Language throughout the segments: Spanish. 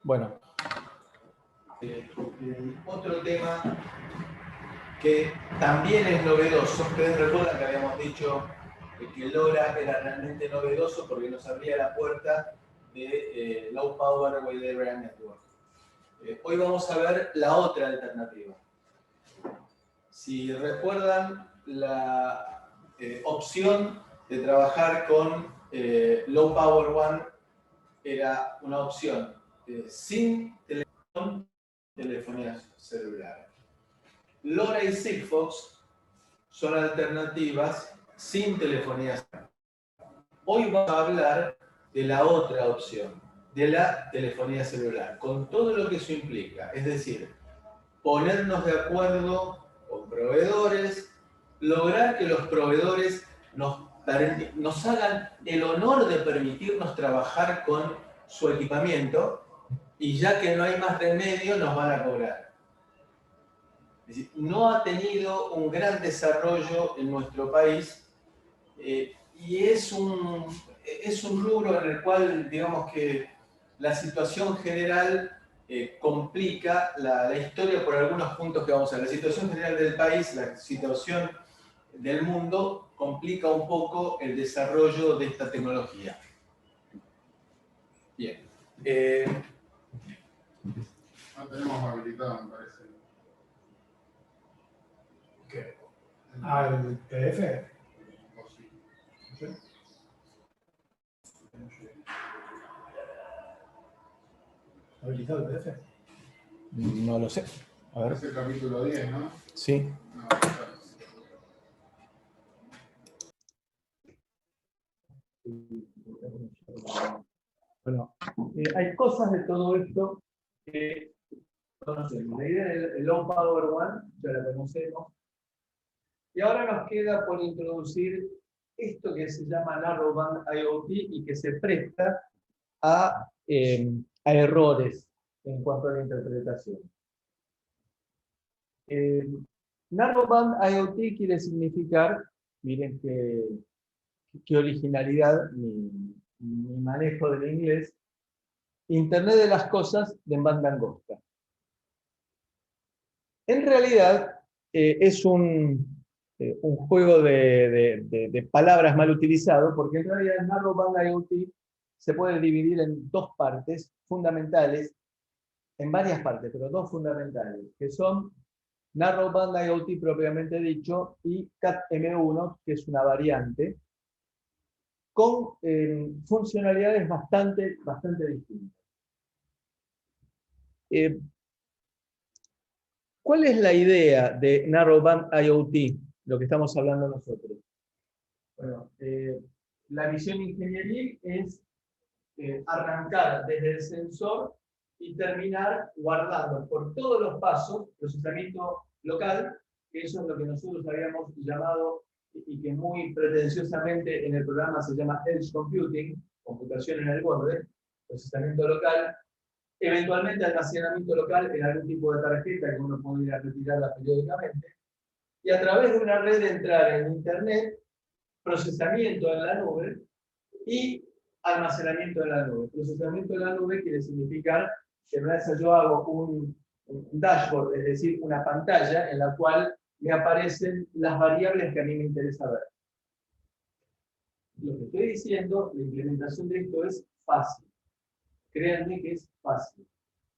Bueno. Otro tema que también es novedoso. Ustedes recuerdan que habíamos dicho que LoRa era realmente novedoso porque nos abría la puerta de Low Power Wide Area Network. Hoy vamos a ver la otra alternativa. Si recuerdan, la opción de trabajar con Low Power One era una opción sin telefonía celular. LoRa y Sigfox son alternativas sin telefonía celular. Hoy vamos a hablar de la otra opción, de la telefonía celular, con todo lo que eso implica. Es decir, ponernos de acuerdo con proveedores, lograr que los proveedores nos hagan el honor de permitirnos trabajar con su equipamiento y ya que no hay más remedio nos van a cobrar. Es decir, no ha tenido un gran desarrollo en nuestro país y es un rubro en el cual, digamos que la situación general complica la historia por algunos puntos que vamos a ver. La situación general del país, la situación del mundo, complica un poco el desarrollo de esta tecnología. Bien. No tenemos habilitado, me parece. ¿Qué? ¿Al PDF? ¿O sí? ¿Sí? ¿Habilitado el PDF? No lo sé. A ver. Es el capítulo 10, ¿no? Sí. No, claro. Bueno, hay cosas de todo esto que conocemos. La idea del Low Power One ya la conocemos. Y ahora nos queda por introducir esto que se llama Narrowband IoT y que se presta a errores en cuanto a la interpretación. Narrowband IoT quiere significar, miren qué originalidad mi manejo del inglés, Internet de las cosas de banda angosta. En realidad es un juego de palabras mal utilizado, porque en realidad Narrowband IoT se puede dividir en dos partes fundamentales, en varias partes, pero dos fundamentales, que son Narrowband IoT propiamente dicho y CAT-M1, que es una variante, con funcionalidades bastante distintas. ¿Cuál es la idea de Narrowband IoT? Lo que estamos hablando nosotros. Bueno, la visión ingenieril es arrancar desde el sensor y terminar guardando por todos los pasos procesamiento local, que eso es lo que nosotros habíamos llamado y que muy pretenciosamente en el programa se llama Edge Computing, computación en el borde, procesamiento local, eventualmente almacenamiento local en algún tipo de tarjeta que uno podría retirarla periódicamente, y a través de una red de entrar en Internet, procesamiento en la nube y almacenamiento en la nube. Procesamiento en la nube quiere significar que una vez yo hago un dashboard, es decir, una pantalla en la cual me aparecen las variables que a mí me interesa ver. Lo que estoy diciendo, la implementación de esto es fácil. Créanme que es fácil.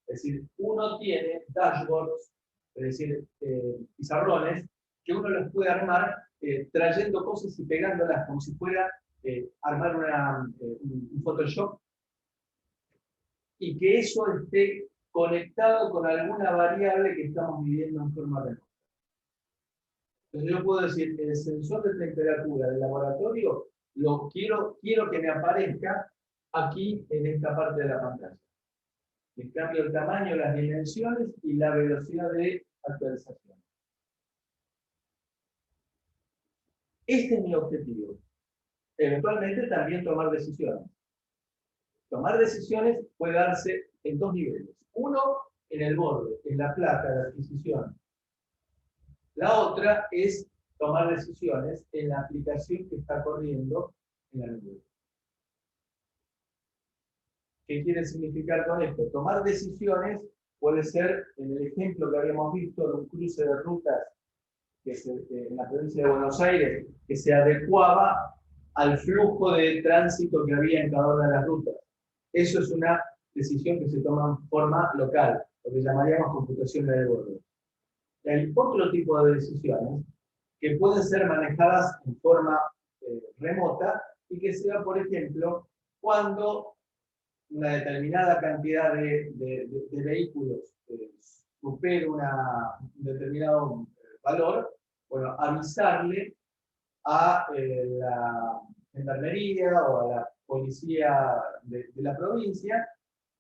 Es decir, uno tiene dashboards, es decir, pizarrones, que uno los puede armar trayendo cosas y pegándolas como si fuera armar un Photoshop, y que eso esté conectado con alguna variable que estamos midiendo en forma remota. Entonces yo puedo decir, el sensor de temperatura del laboratorio quiero que me aparezca aquí en esta parte de la pantalla. Le cambio el tamaño, las dimensiones y la velocidad de actualización. Este es mi objetivo. Eventualmente también tomar decisiones. Tomar decisiones puede darse en dos niveles. Uno, en el borde, en la placa de adquisición. La otra es tomar decisiones en la aplicación que está corriendo en la nube. ¿Qué quiere significar con esto? Tomar decisiones puede ser, en el ejemplo que habíamos visto de un cruce de rutas en la provincia de Buenos Aires, que se adecuaba al flujo de tránsito que había en cada una de las rutas. Eso es una decisión que se toma en forma local, lo que llamaríamos computaciones de borde. Hay otro tipo de decisiones que pueden ser manejadas en forma remota y que sea, por ejemplo, cuando una determinada cantidad de vehículos supera un determinado valor, bueno, avisarle a la gendarmería o a la policía de la provincia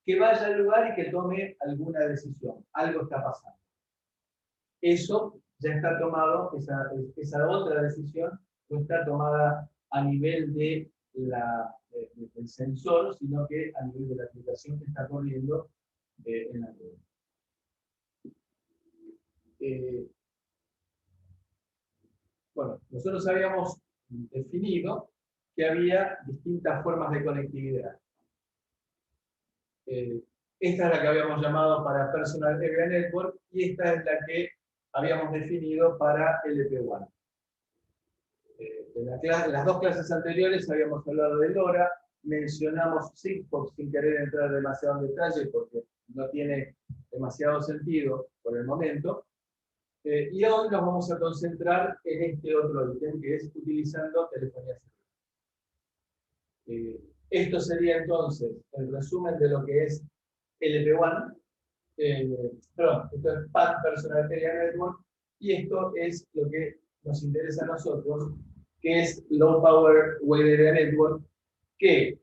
que vaya al lugar y que tome alguna decisión. Algo está pasando. Eso ya está tomado, esa otra decisión no está tomada a nivel del sensor, sino que a nivel de la aplicación que está corriendo en la red. Bueno, nosotros habíamos definido que había distintas formas de conectividad. Esta es la que habíamos llamado para Personal Area Network y esta es la que habíamos definido para LP1. En las dos clases anteriores habíamos hablado de LoRa, mencionamos Sigfox sin querer entrar demasiado en detalle porque no tiene demasiado sentido por el momento. Y hoy nos vamos a concentrar en este otro ítem que es utilizando telefonía celular. Esto sería entonces el resumen de lo que es LP1. Perdón, esto es PAN Personal Area Network y esto es lo que nos interesa a nosotros, que es Low Power Wide Area Network, que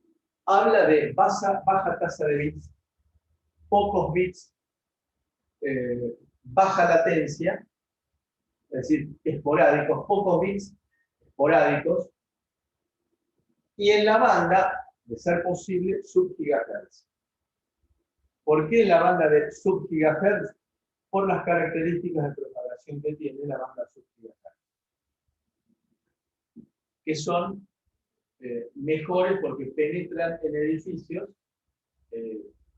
habla de baja tasa de bits, pocos bits, baja latencia, es decir, esporádicos, pocos bits esporádicos, y en la banda, de ser posible, sub-gigahertz. ¿Por qué la banda de sub-gigahertz? Por las características de propagación que tiene la banda sub-gigahertz, que son mejores porque penetran en edificios.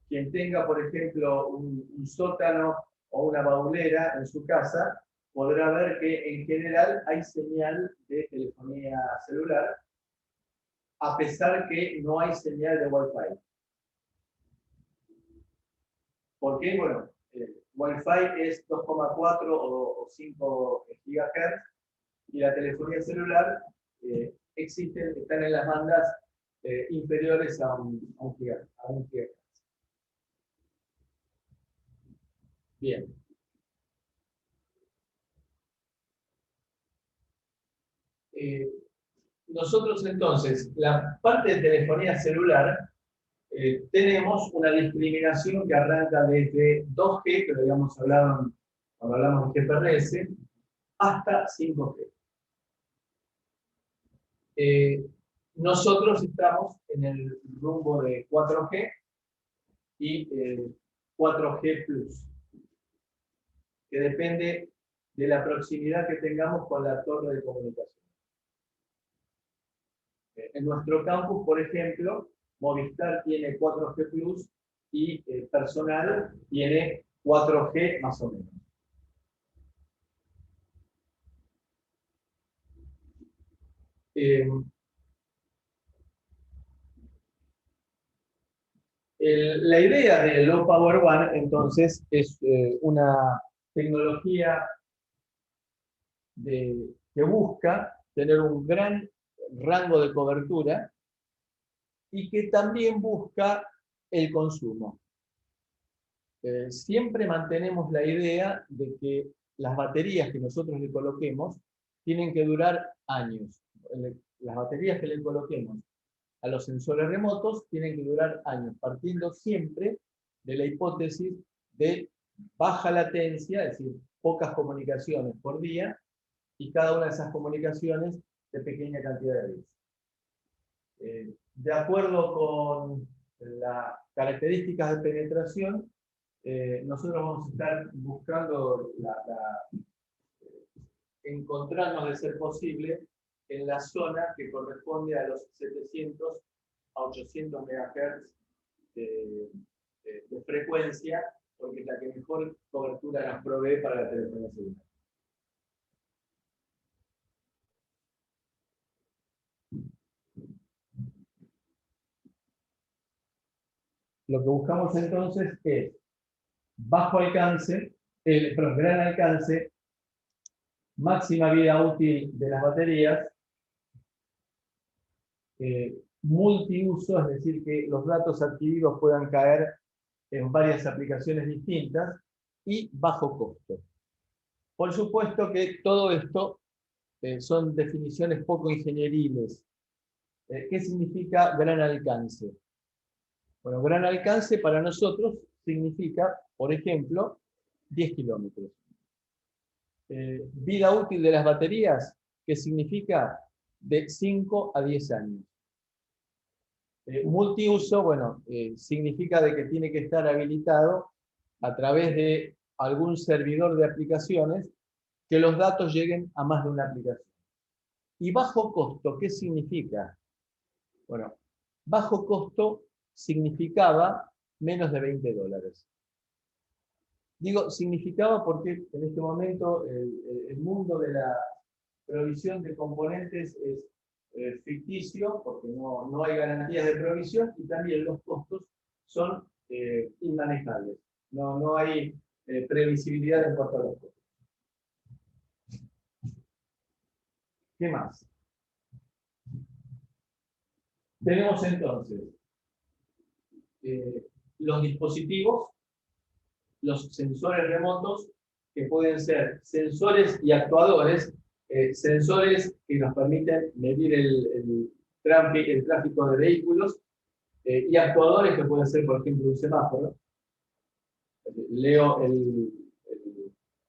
Quien tenga, por ejemplo, un sótano o una baulera en su casa, podrá ver que en general hay señal de telefonía celular, a pesar que no hay señal de Wi-Fi. ¿Por qué? Bueno, Wi-Fi es 2,4 o 5 GHz y la telefonía celular están en las bandas inferiores a un GHz. Bien. Nosotros entonces, la parte de telefonía celular, tenemos una discriminación que arranca desde 2G, que lo habíamos hablado cuando hablamos de GPRS, hasta 5G. Nosotros estamos en el rumbo de 4G y 4G+, que depende de la proximidad que tengamos con la torre de comunicación. En nuestro campus, por ejemplo, Movistar tiene 4G+, y Personal tiene 4G más o menos. La idea de Low Power WAN, entonces, es una tecnología que busca tener un gran rango de cobertura y que también busca el consumo. Siempre mantenemos la idea de que las baterías que nosotros le coloquemos tienen que durar años. Las baterías que le coloquemos a los sensores remotos tienen que durar años, partiendo siempre de la hipótesis de baja latencia, es decir, pocas comunicaciones por día, y cada una de esas comunicaciones de pequeña cantidad de bits. De acuerdo con las características de penetración, nosotros vamos a estar buscando encontrarnos, de ser posible, en la zona que corresponde a los 700 a 800 MHz de frecuencia, porque es la que mejor cobertura nos provee para la telefonía celular. Lo que buscamos entonces es bajo alcance, gran alcance, máxima vida útil de las baterías, multiuso, es decir, que los datos adquiridos puedan caer en varias aplicaciones distintas, y bajo costo. Por supuesto que todo esto son definiciones poco ingenieriles. ¿Qué significa gran alcance? Bueno, gran alcance para nosotros significa, por ejemplo, 10 kilómetros. Vida útil de las baterías, ¿qué significa? De 5 a 10 años. Multiuso, bueno, significa de que tiene que estar habilitado a través de algún servidor de aplicaciones que los datos lleguen a más de una aplicación. Y bajo costo, ¿qué significa? Bueno, bajo costo significaba menos de $20. Digo significaba porque en este momento el mundo de la provisión de componentes es ficticio, porque no hay garantías de provisión, y también los costos son inmanejables. No hay previsibilidad en cuanto a los costos. ¿Qué más? Tenemos entonces los dispositivos, los sensores remotos, que pueden ser sensores y actuadores, sensores que nos permiten medir el tráfico de vehículos, y actuadores que pueden ser, por ejemplo, un semáforo.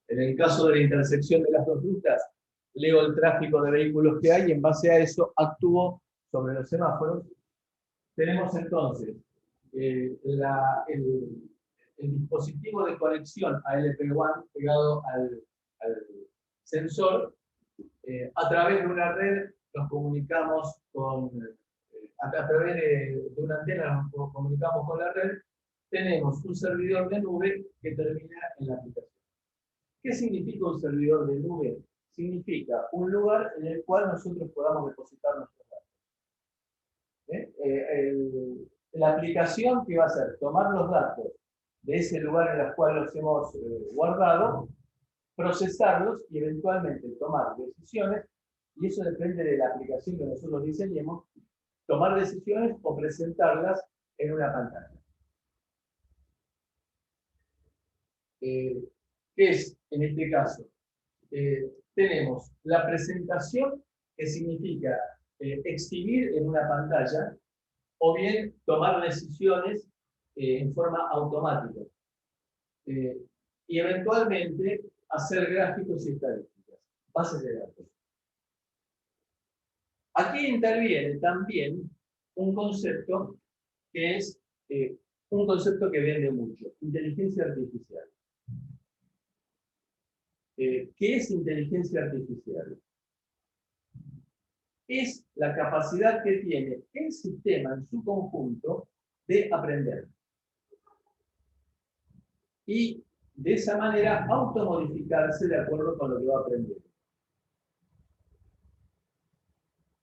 En el caso de la intersección de las dos rutas, leo el tráfico de vehículos que hay y en base a eso actúo sobre los semáforos. Tenemos entonces el dispositivo de conexión ALP1 pegado al sensor. A través de una red nos comunicamos a través de una antena nos comunicamos con la red. Tenemos un servidor de nube que termina en la aplicación. ¿Qué significa un servidor de nube? Significa un lugar en el cual nosotros podamos depositar nuestros datos. La aplicación que va a hacer, tomar los datos de ese lugar en el cual los hemos guardado, procesarlos y eventualmente tomar decisiones, y eso depende de la aplicación que nosotros diseñemos, tomar decisiones o presentarlas en una pantalla. ¿Qué es en este caso? Tenemos la presentación, que significa exhibir en una pantalla, o bien tomar decisiones en forma automática. Y eventualmente hacer gráficos y estadísticas, bases de datos. Aquí interviene también un concepto que es un concepto que vende mucho: inteligencia artificial. ¿Qué es inteligencia artificial? Es la capacidad que tiene el sistema en su conjunto de aprender. Y de esa manera automodificarse de acuerdo con lo que va a aprender.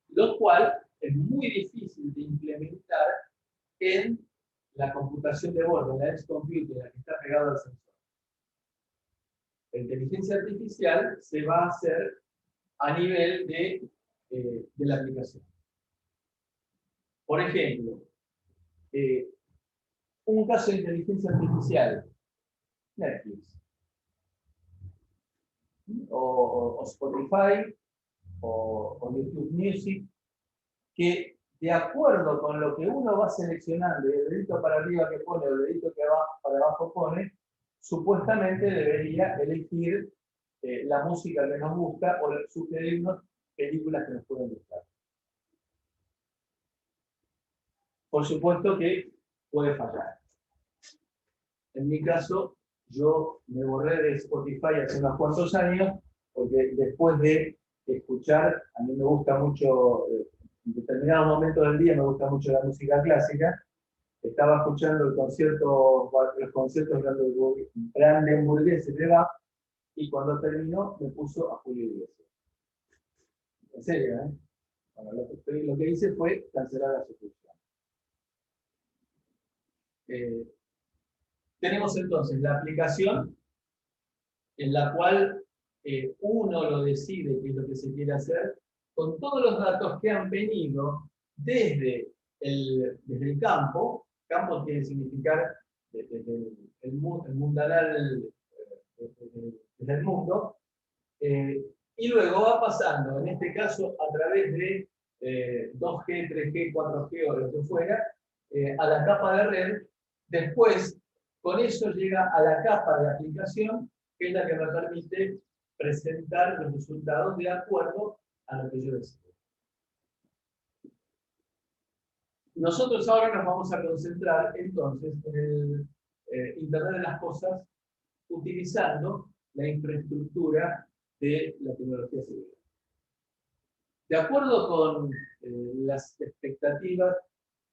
Lo cual es muy difícil de implementar en la computación de bordo, en la edge computing, la que está pegada al sensor. La inteligencia artificial se va a hacer a nivel de la aplicación. Por ejemplo, un caso de inteligencia artificial, Netflix, o Spotify, o YouTube Music, que de acuerdo con lo que uno va seleccionando, y el dedito para arriba que pone, o el dedito que para abajo pone, supuestamente debería elegir la música que nos gusta, o sugerirnos películas que nos pueden gustar. Por supuesto que puede fallar. En mi caso, yo me borré de Spotify hace unos cuantos años, porque después de escuchar, a mí me gusta mucho, en determinados momentos del día me gusta mucho la música clásica, estaba escuchando los conciertos brandenburgueses de Bach, y cuando terminó me puso a Julio Iglesias. En serio, ¿eh? Bueno, lo que hice fue cancelar la suscripción. Tenemos entonces la aplicación en la cual uno lo decide qué es lo que se quiere hacer, con todos los datos que han venido desde el campo. Campo quiere significar desde el mundanal del mundo, y luego va pasando, en este caso, a través de 2G, 3G, 4G o lo que fuera, a la capa de red. Después, con eso llega a la capa de aplicación, que es la que me permite presentar los resultados de acuerdo a lo que yo decido. Nosotros ahora nos vamos a concentrar entonces en el Internet de las Cosas, utilizando la infraestructura de la tecnología celular. De acuerdo con las expectativas,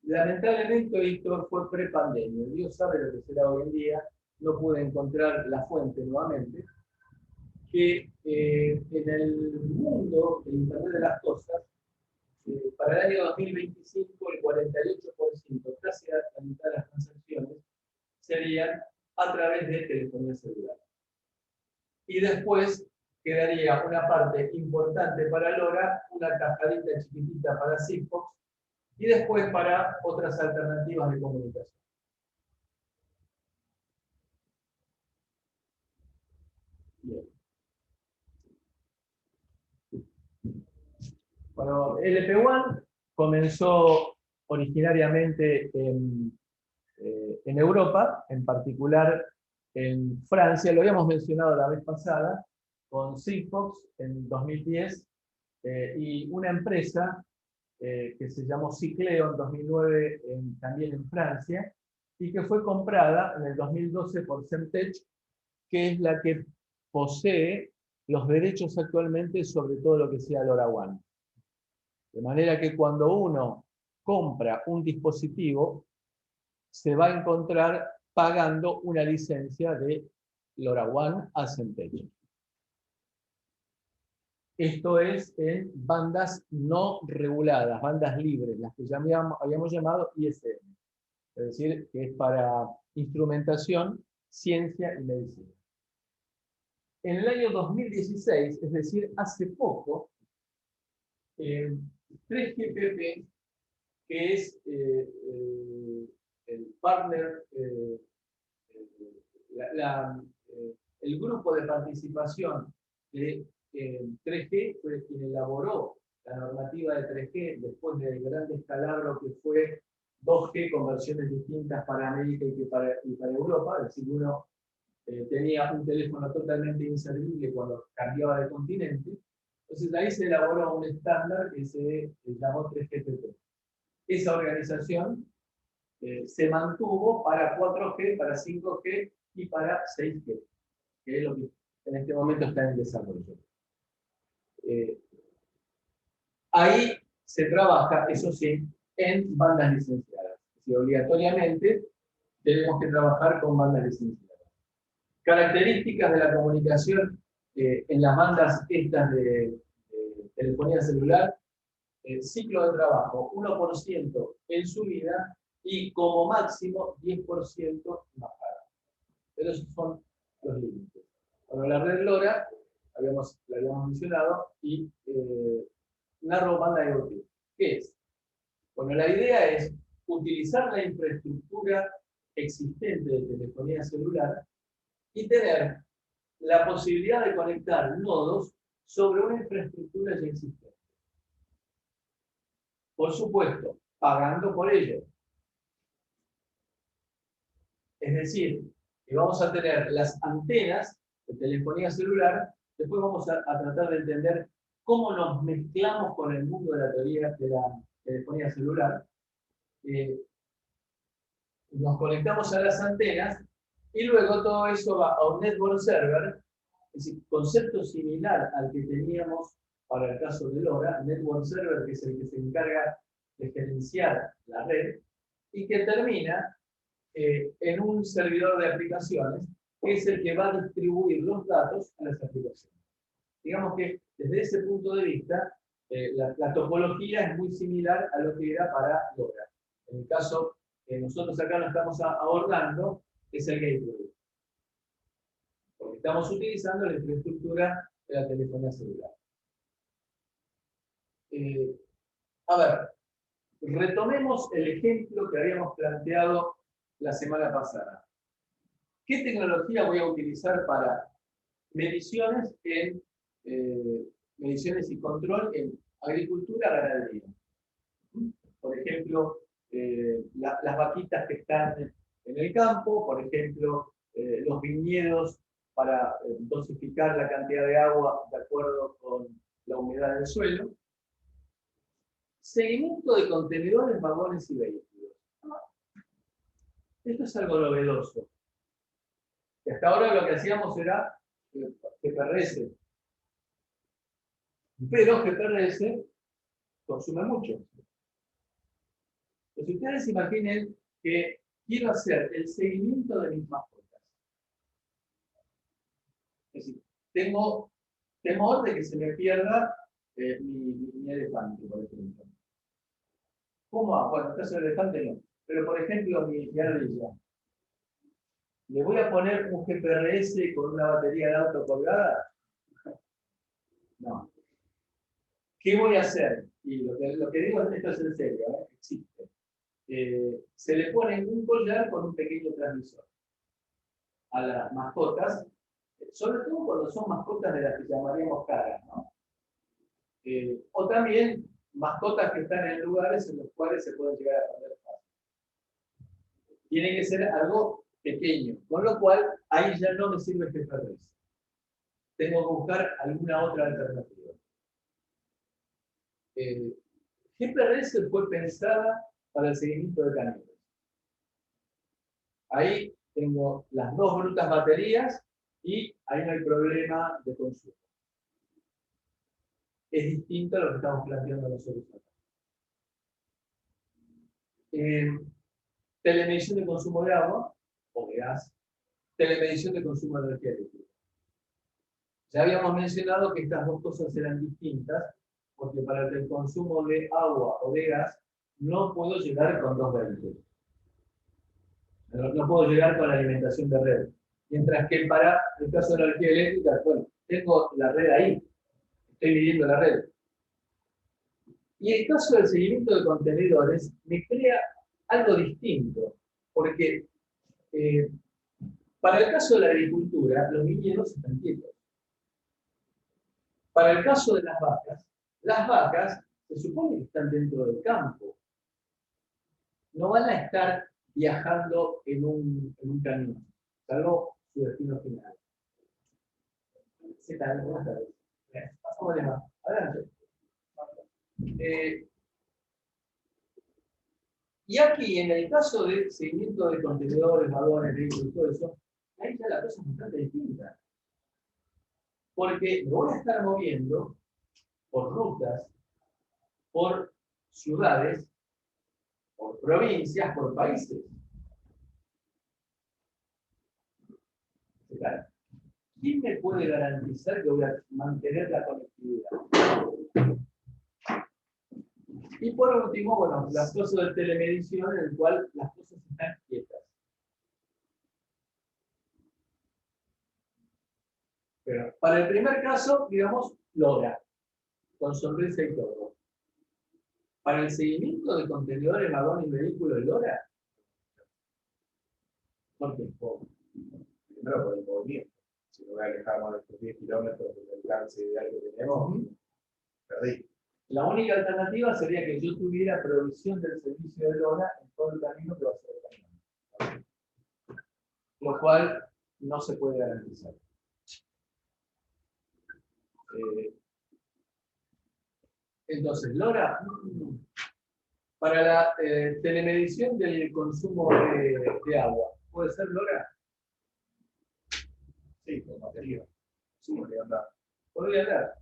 lamentablemente esto fue pre-pandemia. Dios sabe lo que será hoy en día. No pude encontrar la fuente nuevamente. Que en el mundo del Internet de las Cosas, para el año 2025, el 48%, casi la mitad de las transacciones, serían a través de telefonía celular. Y después quedaría una parte importante para LoRa, una tajadita chiquitita para Sigfox, y después para otras alternativas de comunicación. Bien. Bueno, LP1 comenzó originariamente en Europa, en particular en Francia. Lo habíamos mencionado la vez pasada, con Sigfox en 2010, y una empresa que se llamó Cicleo en 2009, también en Francia, y que fue comprada en el 2012 por Semtech, que es la que posee los derechos actualmente sobre todo lo que sea LoRaWAN. De manera que cuando uno compra un dispositivo, se va a encontrar pagando una licencia de LoRaWAN a Semtech. Esto es en bandas no reguladas, bandas libres, las que ya habíamos llamado ISM. Es decir, que es para instrumentación, ciencia y medicina. En el año 2016, es decir, hace poco, 3GPP, que es el partner, el grupo de participación de 3G, fue quien elaboró la normativa de 3G después del gran descalabro que fue 2G con versiones distintas para América y para Europa. Es decir, uno tenía un teléfono totalmente inservible cuando cambiaba de continente. Entonces ahí se elaboró un estándar que se llamó 3GPP. Esa organización se mantuvo para 4G, para 5G y para 6G, que es lo que en este momento está en desarrollo. Ahí se trabaja, eso sí, en bandas licenciadas. Si obligatoriamente tenemos que trabajar con bandas licenciadas. Características de la comunicación en las bandas estas de telefonía celular: ciclo de trabajo 1% en subida y como máximo 10% bajada. Pero esos son los límites. Bueno, la red LoRa, la habíamos mencionado, y Narrowband IoT. ¿Qué es? Bueno, la idea es utilizar la infraestructura existente de telefonía celular y tener la posibilidad de conectar nodos sobre una infraestructura ya existente. Por supuesto, pagando por ello. Es decir, que vamos a tener las antenas de telefonía celular, después vamos a tratar de entender cómo nos mezclamos con el mundo de la teoría de la telefonía celular. Nos conectamos a las antenas y luego todo eso va a un network server, es decir, concepto similar al que teníamos para el caso de LoRa, network server, que es el que se encarga de gerenciar la red. y que termina en un servidor de aplicaciones que es el que va a distribuir los datos a las aplicaciones. Digamos que desde ese punto de vista, la topología es muy similar a lo que era para LoRa. En el caso que nosotros acá lo estamos abordando, es el gateway. Porque estamos utilizando la infraestructura de la telefonía celular. A ver, retomemos el ejemplo que habíamos planteado la semana pasada. ¿Qué tecnología voy a utilizar para mediciones y control en agricultura, ganadería? Por ejemplo, las vaquitas que están en el campo, por ejemplo, los viñedos para dosificar la cantidad de agua de acuerdo con la humedad del suelo. Seguimiento de contenedores, vagones y vehículos. Esto es algo novedoso. Y hasta ahora lo que hacíamos era GPRS. Pero GPRS consume mucho. Entonces ustedes imaginen que quiero hacer el seguimiento de mis mascotas. Es decir, tengo temor de que se me pierda mi elefante, por ejemplo. ¿Cómo hago? Bueno, en el caso del elefante no. Pero, por ejemplo, mi ardilla. ¿Le voy a poner un GPRS con una batería de auto colgada? No. ¿Qué voy a hacer? Y lo que digo, esto es en serio, existe. Se le pone un collar con un pequeño transmisor a las mascotas, sobre todo cuando son mascotas de las que llamaríamos caras, ¿no? O también mascotas que están en lugares en los cuales se pueden llegar a perder fácil. Tiene que ser algo pequeño, con lo cual ahí ya no me sirve GPRS. Tengo que buscar alguna otra alternativa. GPRS fue pensada para el seguimiento de canelos. Ahí tengo las dos brutas baterías y ahí no hay problema de consumo. Es distinto a lo que estamos planteando nosotros acá. Telemedición de consumo de agua o de gas, telemedición de consumo de energía eléctrica. Ya habíamos mencionado que estas dos cosas eran distintas, porque para el consumo de agua o de gas no puedo llegar con dos vehículos. No puedo llegar con la alimentación de red. Mientras que para el caso de la energía eléctrica, bueno, tengo la red ahí, estoy midiendo la red. Y el caso del seguimiento de contenedores me crea algo distinto, porque para el caso de la agricultura, los viñedos están quietos. Para el caso de las vacas se supone que están dentro del campo. No van a estar viajando en un camión, salvo su destino final. ¿Qué tal? Buenas tardes. ¿Cómo les va? Adelante. Y aquí, en el caso del seguimiento de contenedores, vagones, vehículos, todo eso, ahí ya la cosa es bastante distinta. Porque me voy a estar moviendo por rutas, por ciudades, por provincias, por países. ¿Quién me puede garantizar que voy a mantener la conectividad? Y por último, bueno, las cosas de telemedición en el cual las cosas están quietas. Pero para el primer caso, digamos, LoRa, con sonrisa y todo. Para el seguimiento de contenedores, vagones y vehículos, LoRa. ¿Por qué? Primero por el movimiento. Si me voy a alejar más de estos 10 kilómetros del alcance ideal que tenemos, perdí. La única alternativa sería que yo tuviera provisión del servicio de LoRa en todo el camino que va a ser el camino. Lo cual no se puede garantizar. Entonces, LoRa, para la telemedición del consumo de agua, ¿puede ser LoRa? Sí, con batería. Sí, podría andar. Podría andar.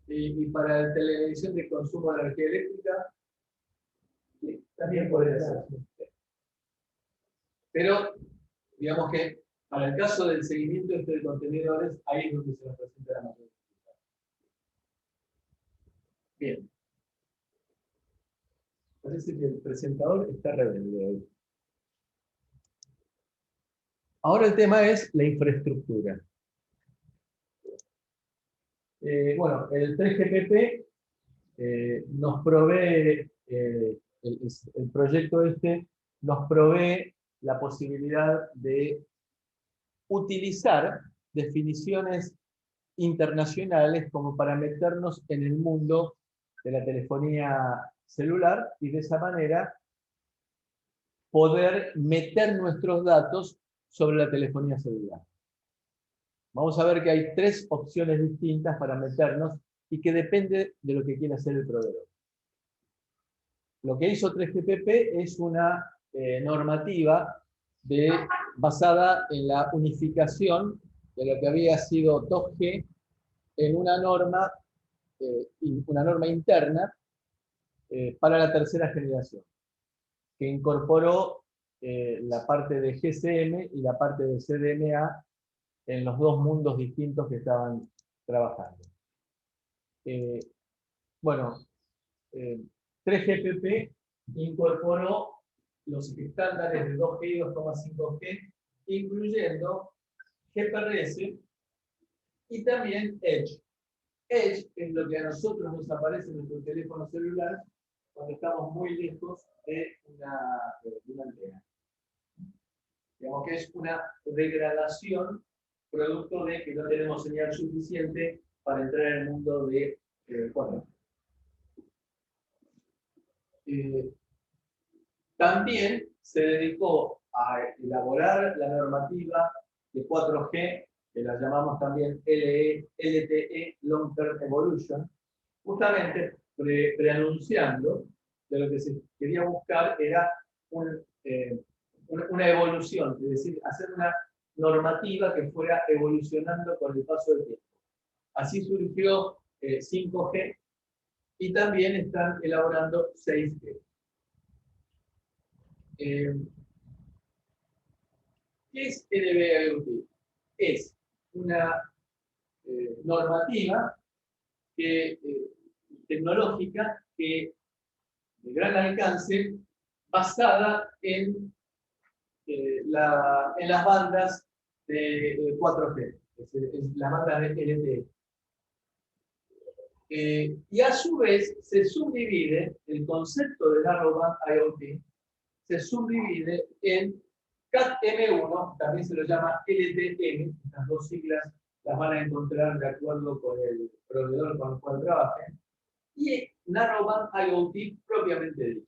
Y para la telemedición de consumo de energía eléctrica, Sí, también podría ser. Pero, digamos que para el caso del seguimiento de contenedores, ahí es donde se nos presenta la mayor dificultad. Bien. Parece que el presentador está rebelde hoy. Ahora el tema es la infraestructura. Bueno, el 3GPP nos provee, el proyecto este nos provee la posibilidad de utilizar definiciones internacionales como para meternos en el mundo de la telefonía celular y de esa manera poder meter nuestros datos sobre la telefonía celular. Vamos a ver que hay 3 opciones distintas para meternos y que depende de lo que quiera hacer el proveedor. Lo que hizo 3GPP es una normativa basada en la unificación de lo que había sido 2G en una norma interna para la tercera generación, que incorporó la parte de GSM y la parte de CDMA en los 2 mundos distintos que estaban trabajando. Bueno, 3GPP incorporó los estándares de 2G y 2,5G, incluyendo GPRS y también Edge. Edge es lo que a nosotros nos aparece en nuestro teléfono celular cuando estamos muy lejos de una antena. Digamos que es una degradación producto de que no tenemos señal suficiente para entrar en el mundo de 4G. También se dedicó a elaborar la normativa de 4G, que la llamamos también LTE, Long Term Evolution, justamente preanunciando de lo que se quería buscar era una evolución, es decir, hacer una normativa que fuera evolucionando con el paso del tiempo. Así surgió 5G y también están elaborando 6G. ¿Qué es NB-IoT? Es una normativa tecnológica de gran alcance basada en las bandas de 4G, es decir, en las bandas de LTE. Y a su vez se subdivide el concepto de Narrowband IoT, se subdivide en CAT-M1, también se lo llama LTM, estas 2 siglas las van a encontrar de acuerdo con el proveedor con el cual trabajen, y Narrowband IoT propiamente dicho.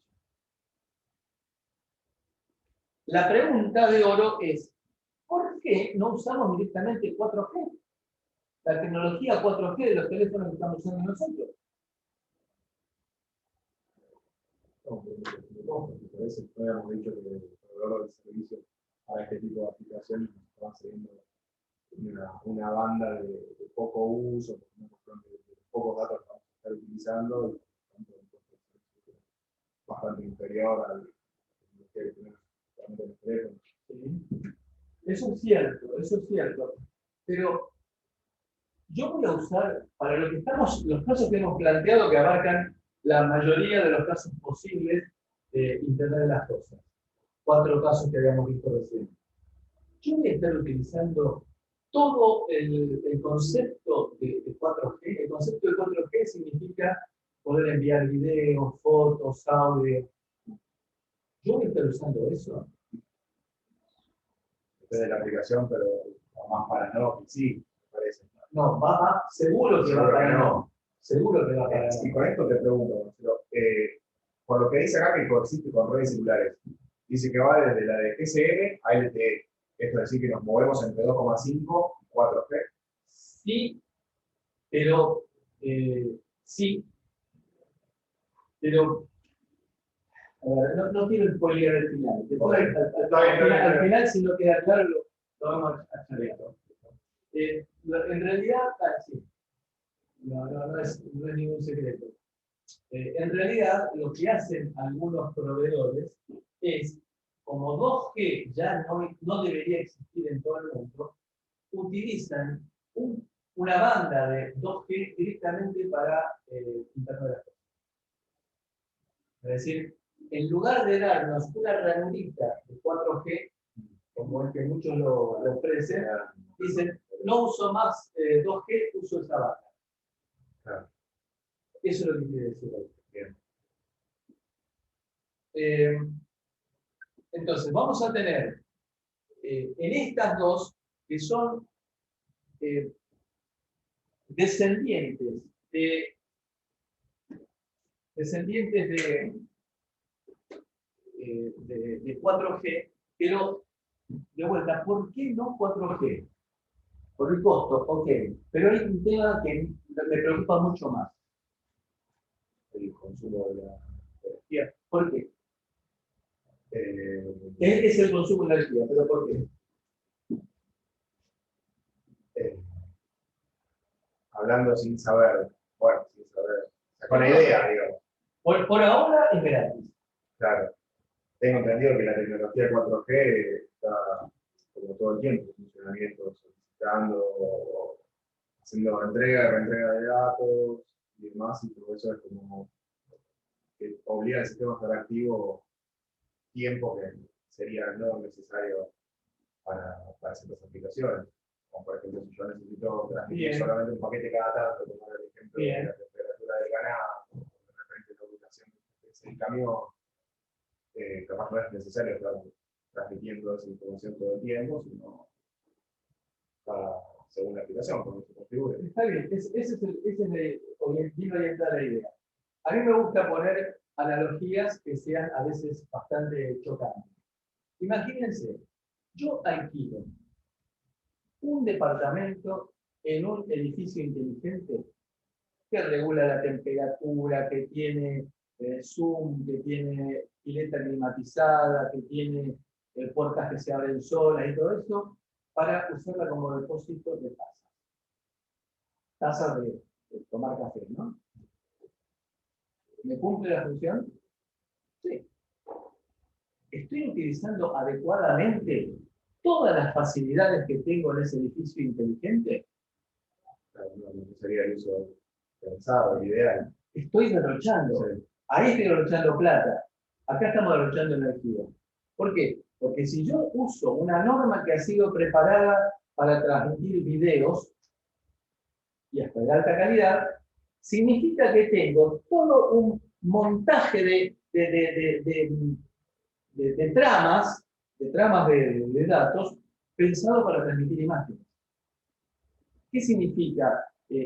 La pregunta de oro es, ¿por qué no usamos directamente 4G? La tecnología 4G de los teléfonos que estamos usando nosotros. Por eso no habíamos dicho que el proveedor del servicio para este tipo de aplicaciones estaban siguiendo una banda de poco uso, de pocos datos que vamos a estar utilizando y tanto un costo bastante inferior al que tenemos en el teléfono. Sí. Eso es cierto. Pero yo voy a usar, para lo que estamos, los casos que hemos planteado que abarcan la mayoría de los casos posibles de Internet de las cosas. 4 casos que habíamos visto recién. Yo voy a estar utilizando todo el concepto de 4G. El concepto de 4G significa poder enviar videos, fotos, audio. Yo voy a estar usando eso. Depende de la aplicación, pero más para no, sí, me parece. No, seguro que va para no. Seguro que va para no. Y con esto te pregunto, Marcelo, por lo que dice acá que coexiste con redes celulares, dice que va desde la de GSM a LTE. Esto es decir que nos movemos entre 2,5 y 4G. Sí, pero a ver, no quiero spoilear el final. Después, al final, si no queda claro, lo vamos a charlar. En realidad, sí. No es ningún secreto. En realidad, lo que hacen algunos proveedores es, como 2G ya no debería existir en todo el mundo, utilizan una banda de 2G directamente para Internet de las Cosas. Es decir, en lugar de darnos una ranurita de 4G, como el que muchos lo ofrecen, dicen, no uso más 2G, uso esa banda. Claro. Eso es lo que quiere decir ahí. Bien. Entonces, vamos a tener en estas dos, que son descendientes de 4G, pero de vuelta, ¿por qué no 4G? Por el costo, ok. Pero hay un tema que me preocupa mucho más. El consumo de la energía. ¿Por qué? Es el consumo de energía, pero ¿por qué? Hablando sin saber, bueno, sin saber, o sea, con la idea, digamos. Por ahora es gratis. Claro. Tengo entendido que la tecnología 4G está como todo el tiempo en funcionamiento, solicitando, haciendo entrega, reentrega de datos y demás, y todo eso es como que obliga al sistema a estar activo tiempo que sería no necesario para ciertas aplicaciones. Como por ejemplo, si yo necesito transmitir solamente un paquete cada tanto, como el ejemplo de la temperatura del ganado, o de repente la ubicación del camión, capaz no es necesario estar transmitiendo esa información todo el tiempo, sino según la aplicación, cuando se configure. Está bien, ese es el objetivo oriental de la idea. A mí me gusta poner analogías que sean a veces bastante chocantes. Imagínense, yo alquilo un departamento en un edificio inteligente que regula la temperatura, que tiene Zoom, que tiene pileta climatizada, que tiene puertas que se abren solas y todo eso, para usarla como depósito de tazas. Tazas de tomar café, ¿no? ¿Me cumple la función? Sí. ¿Estoy utilizando adecuadamente todas las facilidades que tengo en ese edificio inteligente? No sería el uso pensado, ideal. Estoy derrochando. Sí. Ahí estoy derrochando plata. Acá estamos derrochando energía. ¿Por qué? Porque si yo uso una norma que ha sido preparada para transmitir videos y hasta de alta calidad, significa que tengo todo un montaje de tramas de datos pensado para transmitir imágenes. ¿Qué significa?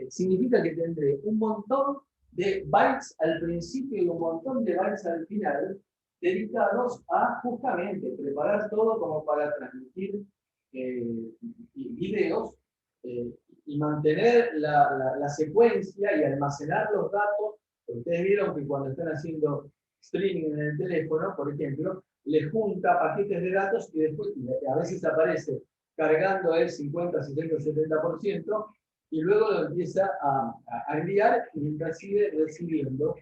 Significa que tendré un montón de bytes al principio y un montón de bytes al final dedicados a justamente preparar todo como para transmitir videos y mantener la secuencia y almacenar los datos. Ustedes vieron que cuando están haciendo streaming en el teléfono, por ejemplo, le junta paquetes de datos y después a veces aparece cargando el 50, 60, 70% y luego lo empieza a enviar mientras sigue recibiendo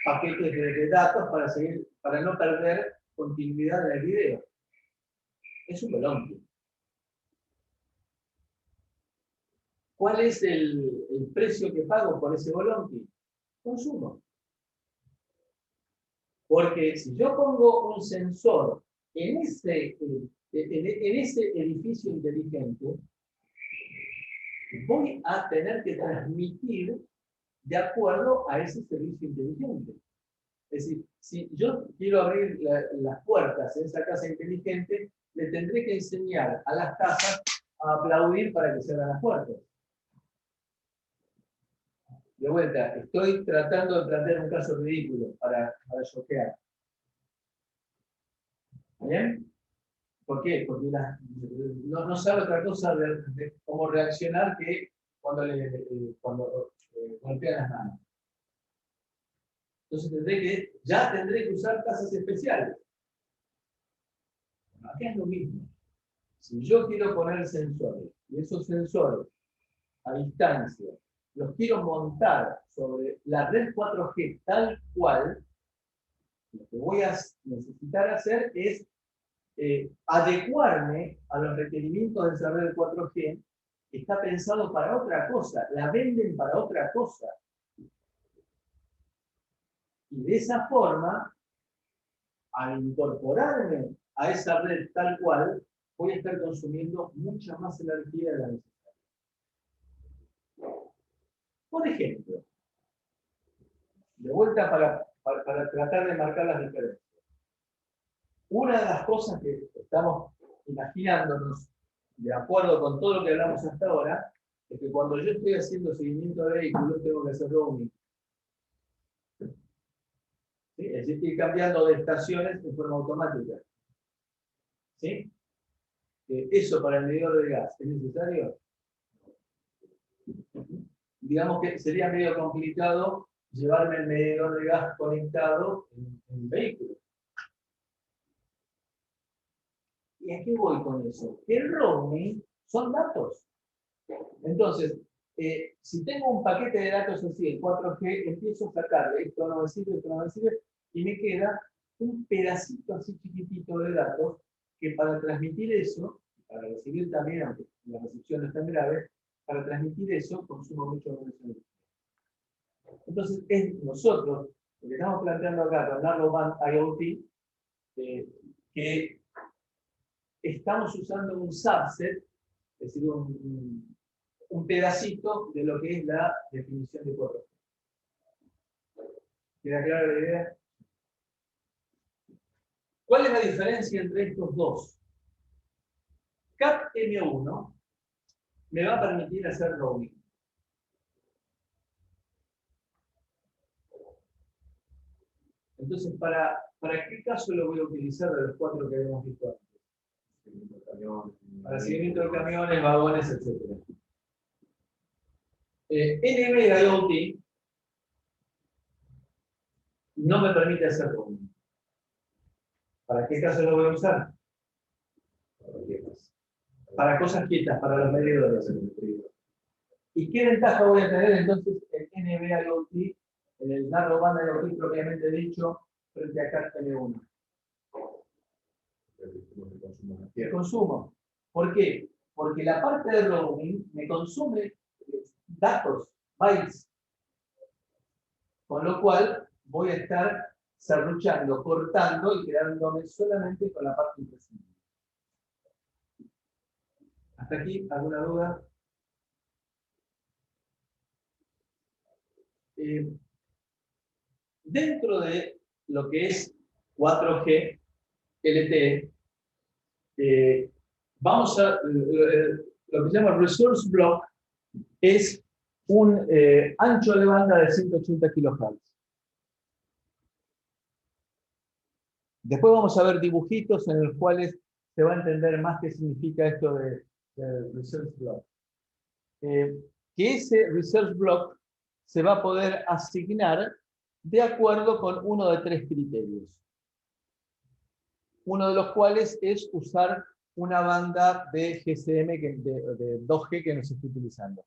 paquetes de datos para no perder continuidad en el video. Es un bolonqui. ¿Cuál es el precio que pago por ese bolonqui? Consumo. Porque si yo pongo un sensor en ese edificio inteligente, voy a tener que transmitir de acuerdo a ese servicio inteligente. Es decir, si yo quiero abrir las puertas en esa casa inteligente, le tendré que enseñar a las casas a aplaudir para que se abran las puertas. De vuelta, estoy tratando de plantear un caso ridículo para choquear. ¿Bien? ¿Por qué? Porque no sabe otra cosa de cómo reaccionar que cuando golpean las manos. Entonces ya tendré que usar tazas especiales. Acá es lo mismo. Si yo quiero poner sensores, y esos sensores a distancia los quiero montar sobre la red 4G tal cual, lo que voy a necesitar hacer es adecuarme a los requerimientos de esa red 4G, que está pensado para otra cosa, la venden para otra cosa. Y de esa forma, al incorporarme a esa red tal cual, voy a estar consumiendo mucha más energía de la necesaria. Por ejemplo, de vuelta para tratar de marcar las diferencias. Una de las cosas que estamos imaginándonos, de acuerdo con todo lo que hablamos hasta ahora, es que cuando yo estoy haciendo seguimiento de vehículos, tengo que hacer roaming. ¿Sí? Es decir, ir cambiando de estaciones de forma automática. ¿Sí? ¿Eso para el medidor de gas es necesario? Digamos que sería medio complicado llevarme el medidor de gas conectado en vehículos. ¿Y a qué voy con eso? El roaming son datos. Entonces, si tengo un paquete de datos así, el 4G, empiezo a sacarle esto no me sirve, esto no me sirve, y me queda un pedacito así chiquitito de datos que para transmitir eso, para recibir también, aunque la recepción no es tan grave, para transmitir eso consumo mucho menos energía. Entonces, es nosotros, lo que estamos planteando acá con Narrowband IoT, que estamos usando un subset, es decir, un pedacito de lo que es la definición de 4G. ¿Queda clara la idea? ¿Cuál es la diferencia entre estos dos? CAT-M1 me va a permitir hacer roaming. Entonces, ¿para qué caso lo voy a utilizar de los 4 que habíamos visto antes? Para seguimiento de camiones, vagones, etc. NB-IoT no me permite hacer roaming. ¿Para qué caso lo voy a usar? Para cosas quietas, para los medidores. ¿Y qué ventaja voy a tener entonces el NB-IoT, en el Narrowband IoT propiamente dicho, frente a CAT-M1? El consumo. ¿Por qué? Porque la parte de roaming me consume datos, bytes. Con lo cual voy a estar serruchando, cortando y quedándome solamente con la parte imprescindible. ¿Hasta aquí alguna duda? Dentro de lo que es 4G LTE, vamos a lo que se llama Resource Block, es un ancho de banda de 180 kHz. Después vamos a ver dibujitos en los cuales se va a entender más qué significa esto de Resource Block. Que ese Resource Block se va a poder asignar de acuerdo con uno de 3 criterios. Uno de los cuales es usar una banda de GSM, de 2G que nos está utilizando.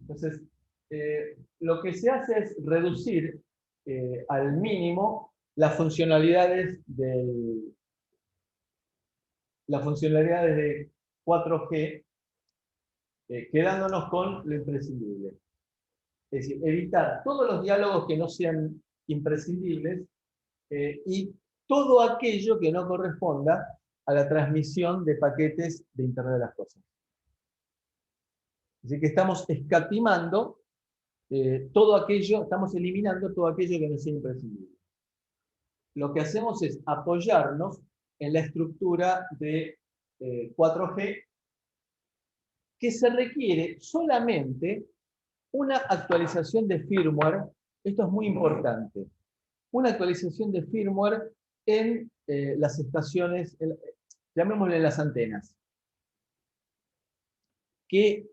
Entonces, lo que se hace es reducir al mínimo las funcionalidades de 4G, quedándonos con lo imprescindible. Es decir, evitar todos los diálogos que no sean imprescindibles y todo aquello que no corresponda a la transmisión de paquetes de Internet de las Cosas. Así que estamos escatimando todo aquello, estamos eliminando todo aquello que no sea imprescindible. Lo que hacemos es apoyarnos en la estructura de 4G, que se requiere solamente una actualización de firmware. Esto es muy importante. Una actualización de firmware en las estaciones, llamémosle las antenas, que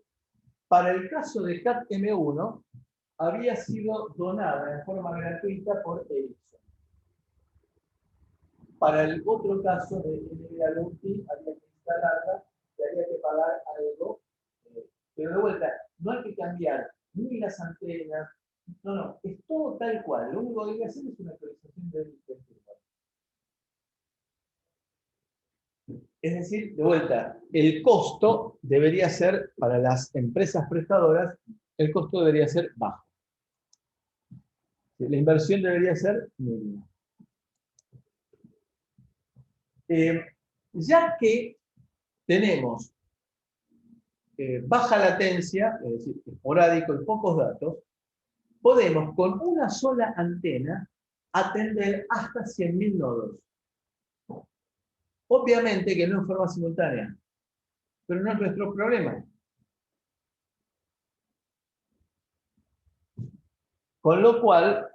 para el caso de CAT-M1 había sido donada de forma gratuita por Ericsson. Para el otro caso de NB-IoT había que instalarla y había que pagar algo. Pero de vuelta, no hay que cambiar ni las antenas, no, es todo tal cual. Lo único que hay que hacer es una actualización del firmware. Es decir, de vuelta, el costo debería ser, para las empresas prestadoras, el costo debería ser bajo. La inversión debería ser mínima. Ya que tenemos baja latencia, es decir, esporádico y pocos datos, podemos con una sola antena atender hasta 100.000 nodos. Obviamente que no en forma simultánea, pero no es nuestro problema. Con lo cual,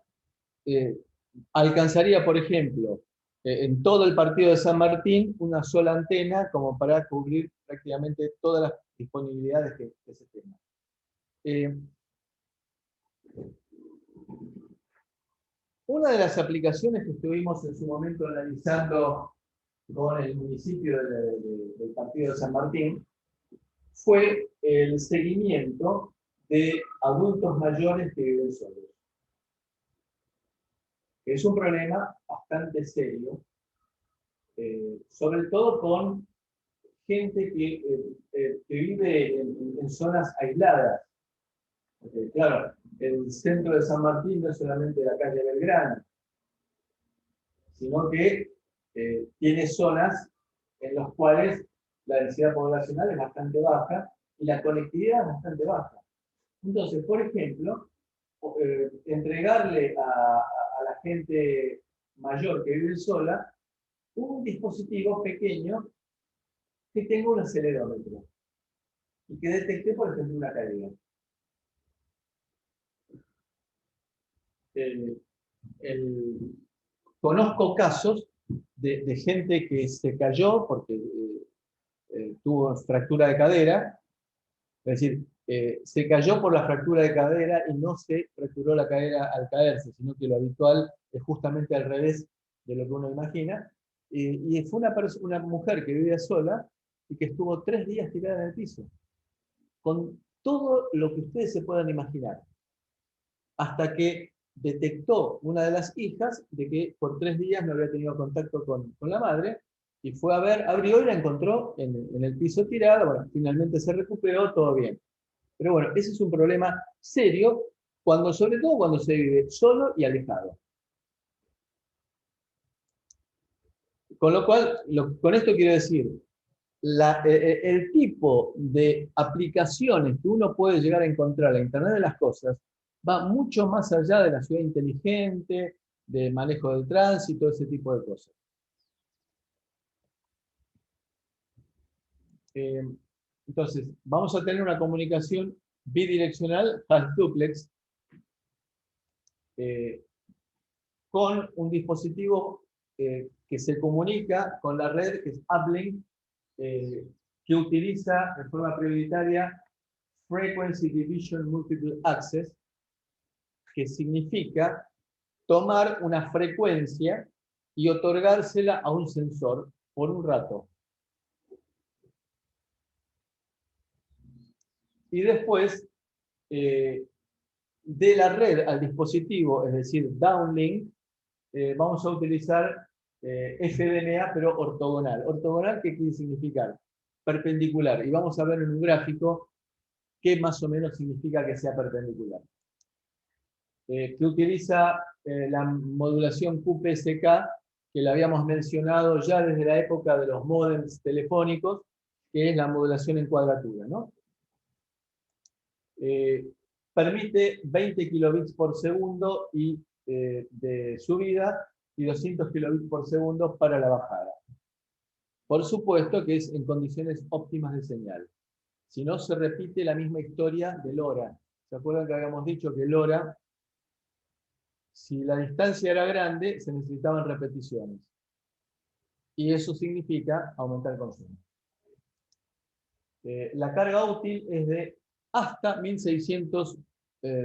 alcanzaría, por ejemplo, en todo el partido de San Martín, una sola antena como para cubrir prácticamente todas las disponibilidades que se tengan. Una de las aplicaciones que estuvimos en su momento analizando con el municipio del partido de San Martín fue el seguimiento de adultos mayores que viven solos. Es un problema bastante serio, sobre todo con gente que vive en zonas aisladas. Porque, claro, el centro de San Martín no es solamente la calle Belgrano, sino que tiene zonas en las cuales la densidad poblacional es bastante baja y la conectividad es bastante baja. Entonces, por ejemplo, entregarle a la gente mayor que vive sola un dispositivo pequeño que tenga un acelerómetro y que detecte, por ejemplo, una caída. Conozco casos de gente que se cayó porque tuvo fractura de cadera, es decir, se cayó por la fractura de cadera y no se fracturó la cadera al caerse, sino que lo habitual es justamente al revés de lo que uno imagina. Y fue una mujer que vivía sola y que estuvo 3 días tirada en el piso, con todo lo que ustedes se puedan imaginar, hasta que detectó una de las hijas de que por 3 días no había tenido contacto con la madre, y fue a ver, abrió y la encontró en el piso tirada. Bueno, finalmente se recuperó, todo bien. Pero bueno, ese es un problema serio, sobre todo cuando se vive solo y alejado. Con lo cual, con esto quiero decir, el tipo de aplicaciones que uno puede llegar a encontrar en Internet de las Cosas va mucho más allá de la ciudad inteligente, de manejo del tránsito, ese tipo de cosas. Entonces, vamos a tener una comunicación bidireccional, half duplex, con un dispositivo que se comunica con la red, que es uplink, que utiliza de forma prioritaria Frequency Division Multiple Access, que significa tomar una frecuencia y otorgársela a un sensor por un rato. Y después, de la red al dispositivo, es decir, downlink, vamos a utilizar FDMA, pero ortogonal. ¿Ortogonal qué quiere significar? Perpendicular. Y vamos a ver en un gráfico qué más o menos significa que sea perpendicular. Que utiliza la modulación QPSK, que la habíamos mencionado ya desde la época de los módems telefónicos, que es la modulación en cuadratura, ¿no? Permite 20 kilobits por segundo de subida y 200 kilobits por segundo para la bajada. Por supuesto que es en condiciones óptimas de señal. Si no, se repite la misma historia del LoRa. ¿Se acuerdan que habíamos dicho que el LoRa, si la distancia era grande, se necesitaban repeticiones? Y eso significa aumentar el consumo. La carga útil es de hasta 1600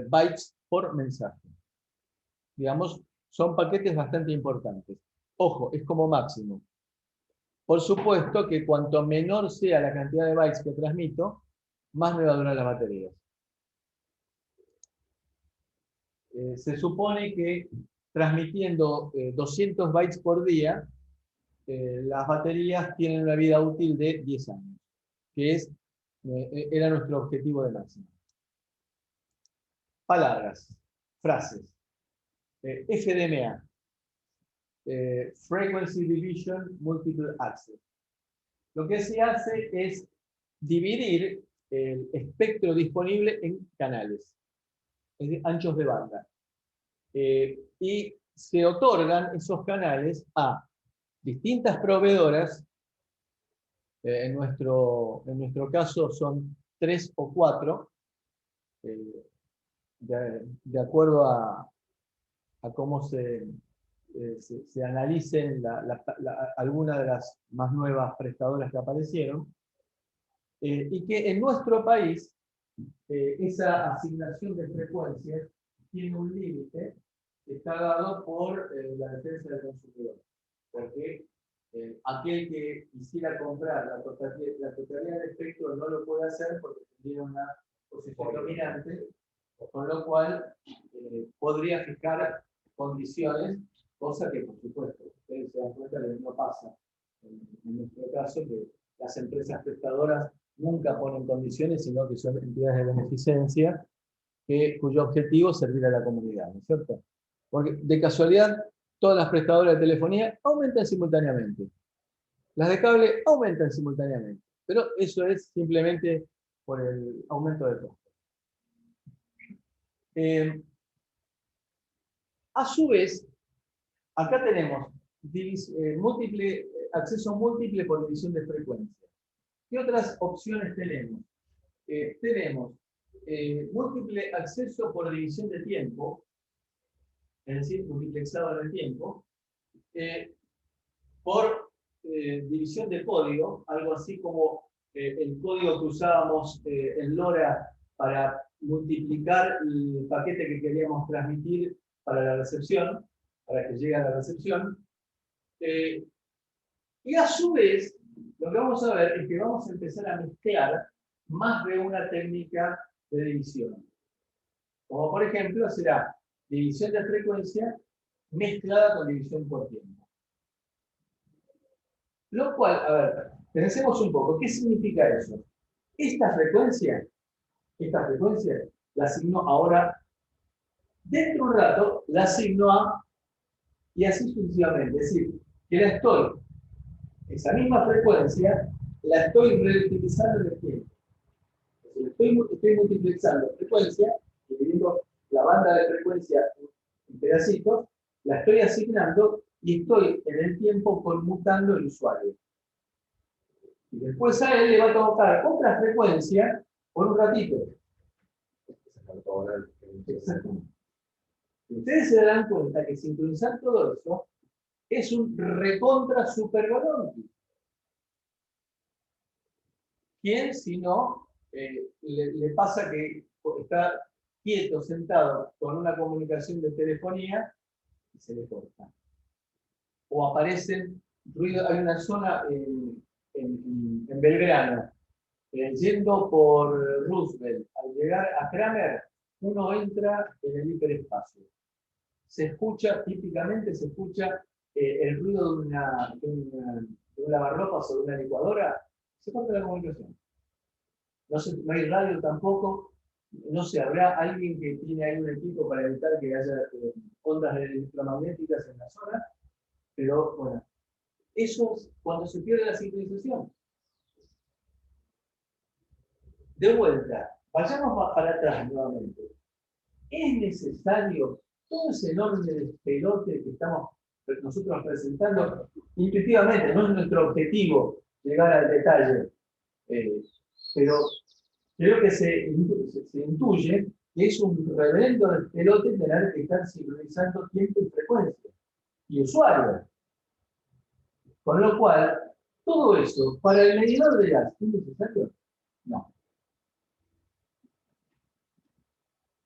bytes por mensaje. Digamos, son paquetes bastante importantes. Ojo, es como máximo. Por supuesto que cuanto menor sea la cantidad de bytes que transmito, más me va a durar las baterías. Se supone que transmitiendo 200 bytes por día, las baterías tienen una vida útil de 10 años, que era nuestro objetivo de máximo. Palabras, frases. FDMA, Frequency Division Multiple Access. Lo que se hace es dividir el espectro disponible en canales, es decir, anchos de banda. Y se otorgan esos canales a distintas proveedoras. En nuestro caso son 3 o 4, de acuerdo a cómo se analicen algunas de las más nuevas prestadoras que aparecieron, y que en nuestro país esa asignación de frecuencias tiene un límite que está dado por la defensa del consumidor, porque aquel que quisiera comprar la totalidad del espectro no lo puede hacer porque tiene una posición dominante, con lo cual podría fijar condiciones, cosa que por supuesto ustedes se dan cuenta de que no pasa en nuestro caso, que las empresas prestadoras nunca ponen condiciones, sino que son entidades de beneficencia cuyo objetivo es servir a la comunidad, ¿no es cierto? Porque de casualidad todas las prestadoras de telefonía aumentan simultáneamente. Las de cable aumentan simultáneamente. Pero eso es simplemente por el aumento de costo. A su vez, acá tenemos acceso múltiple por división de frecuencia. ¿Qué otras opciones tenemos? Tenemos múltiple acceso por división de tiempo, es decir, multiplexado en el tiempo, por división de código, algo así como el código que usábamos en LoRa para multiplicar el paquete que queríamos transmitir para la recepción, para que llegue a la recepción. Y a su vez, lo que vamos a ver es que vamos a empezar a mezclar más de una técnica de división. Como por ejemplo será división de frecuencia mezclada con división por tiempo. Lo cual, a ver, pensemos un poco, ¿qué significa eso? Esta frecuencia la asigno ahora, dentro de un rato, la asigno a, y así sucesivamente. Es decir, que esa misma frecuencia, la estoy reutilizando en el tiempo. Estoy multiplicando frecuencia, dividiendo la banda de frecuencia en pedacitos, la estoy asignando y estoy en el tiempo conmutando el usuario. Y después a él le va a tocar otra frecuencia por un ratito. Exactamente. Ustedes se darán cuenta que sincronizar todo eso es un recontra super balón. ¿Quién, si no, le pasa que está quieto, sentado, con una comunicación de telefonía y se le corta? O aparecen ruidos, hay una zona en Belgrano, yendo por Roosevelt, al llegar a Kramer, uno entra en el hiperespacio. Típicamente se escucha el ruido de un lavarropas o de una licuadora, se corta la comunicación. No hay radio tampoco, no sé, habrá alguien que tiene ahí un equipo para evitar que haya ondas electromagnéticas en la zona, pero bueno, eso es cuando se pierde la sincronización. De vuelta, vayamos para atrás nuevamente. ¿Es necesario todo ese enorme despelote que estamos nosotros presentando? Intuitivamente, no es nuestro objetivo llegar al detalle, pero creo que se intuye que es un reverendo despelote tener que estar sincronizando tiempo y frecuencia y usuario. Con lo cual, todo eso, para el medidor de gas, ¿es necesario? No.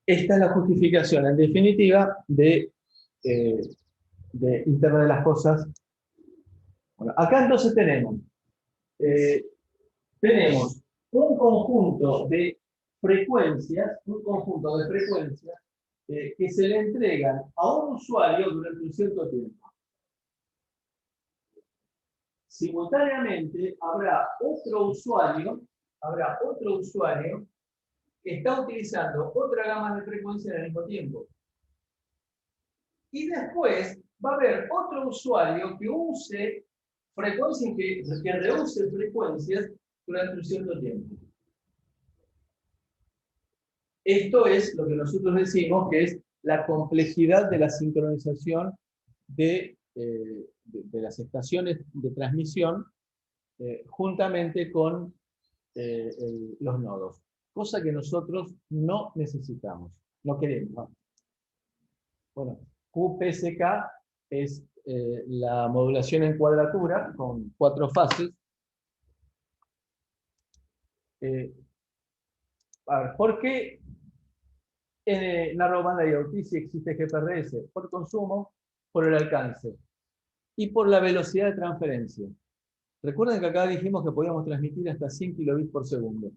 Esta es la justificación, en definitiva, de Internet de las Cosas Bueno, acá entonces tenemos un conjunto de frecuencias, que se le entregan a un usuario durante un cierto tiempo. Simultáneamente habrá otro usuario que está utilizando otra gama de frecuencias al mismo tiempo. Y después va a haber otro usuario que use frecuencias, que reuse frecuencias durante un cierto tiempo. Esto es lo que nosotros decimos que es la complejidad de la sincronización de las estaciones de transmisión juntamente con los nodos. Cosa que nosotros no necesitamos, no queremos. ¿No? Bueno, QPSK es la modulación en cuadratura con 4 fases. A ver, ¿por qué en Narrowband IoT si existe GPRS? Por consumo, por el alcance y por la velocidad de transferencia. Recuerden que acá dijimos que podíamos transmitir hasta 100 kilobits por segundo.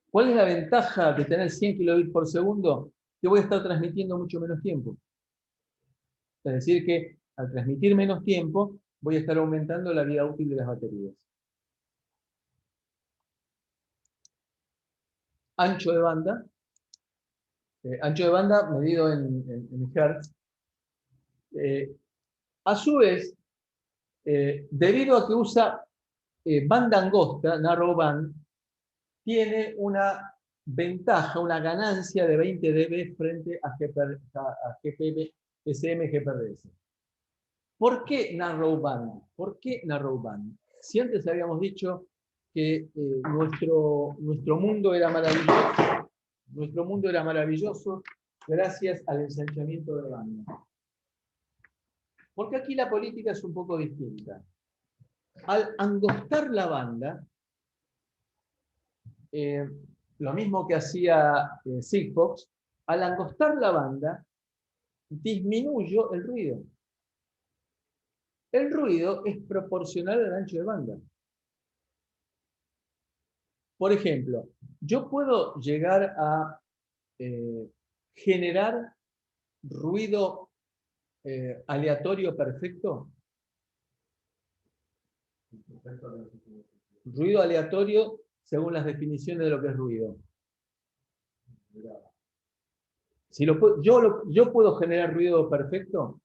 ¿Cuál es la ventaja de tener 100 kilobits por segundo? Que voy a estar transmitiendo mucho menos tiempo. Es decir, que al transmitir menos tiempo, voy a estar aumentando la vida útil de las baterías. Ancho de banda. Ancho de banda medido en Hertz. A su vez, debido a que usa banda angosta, narrow band, tiene una ventaja, una ganancia de 20 dB frente a GPSM GPRS. ¿Por qué narrow band? ¿Por qué narrow band? Si antes habíamos dicho que nuestro mundo era maravilloso, gracias al ensanchamiento de banda. Porque aquí la política es un poco distinta. Al angostar la banda, lo mismo que hacía Sigfox, al angostar la banda, disminuyo el ruido. El ruido es proporcional al ancho de banda. Por ejemplo, yo puedo llegar a generar ruido aleatorio perfecto. Ruido aleatorio según las definiciones de lo que es ruido. Si yo puedo generar ruido perfecto.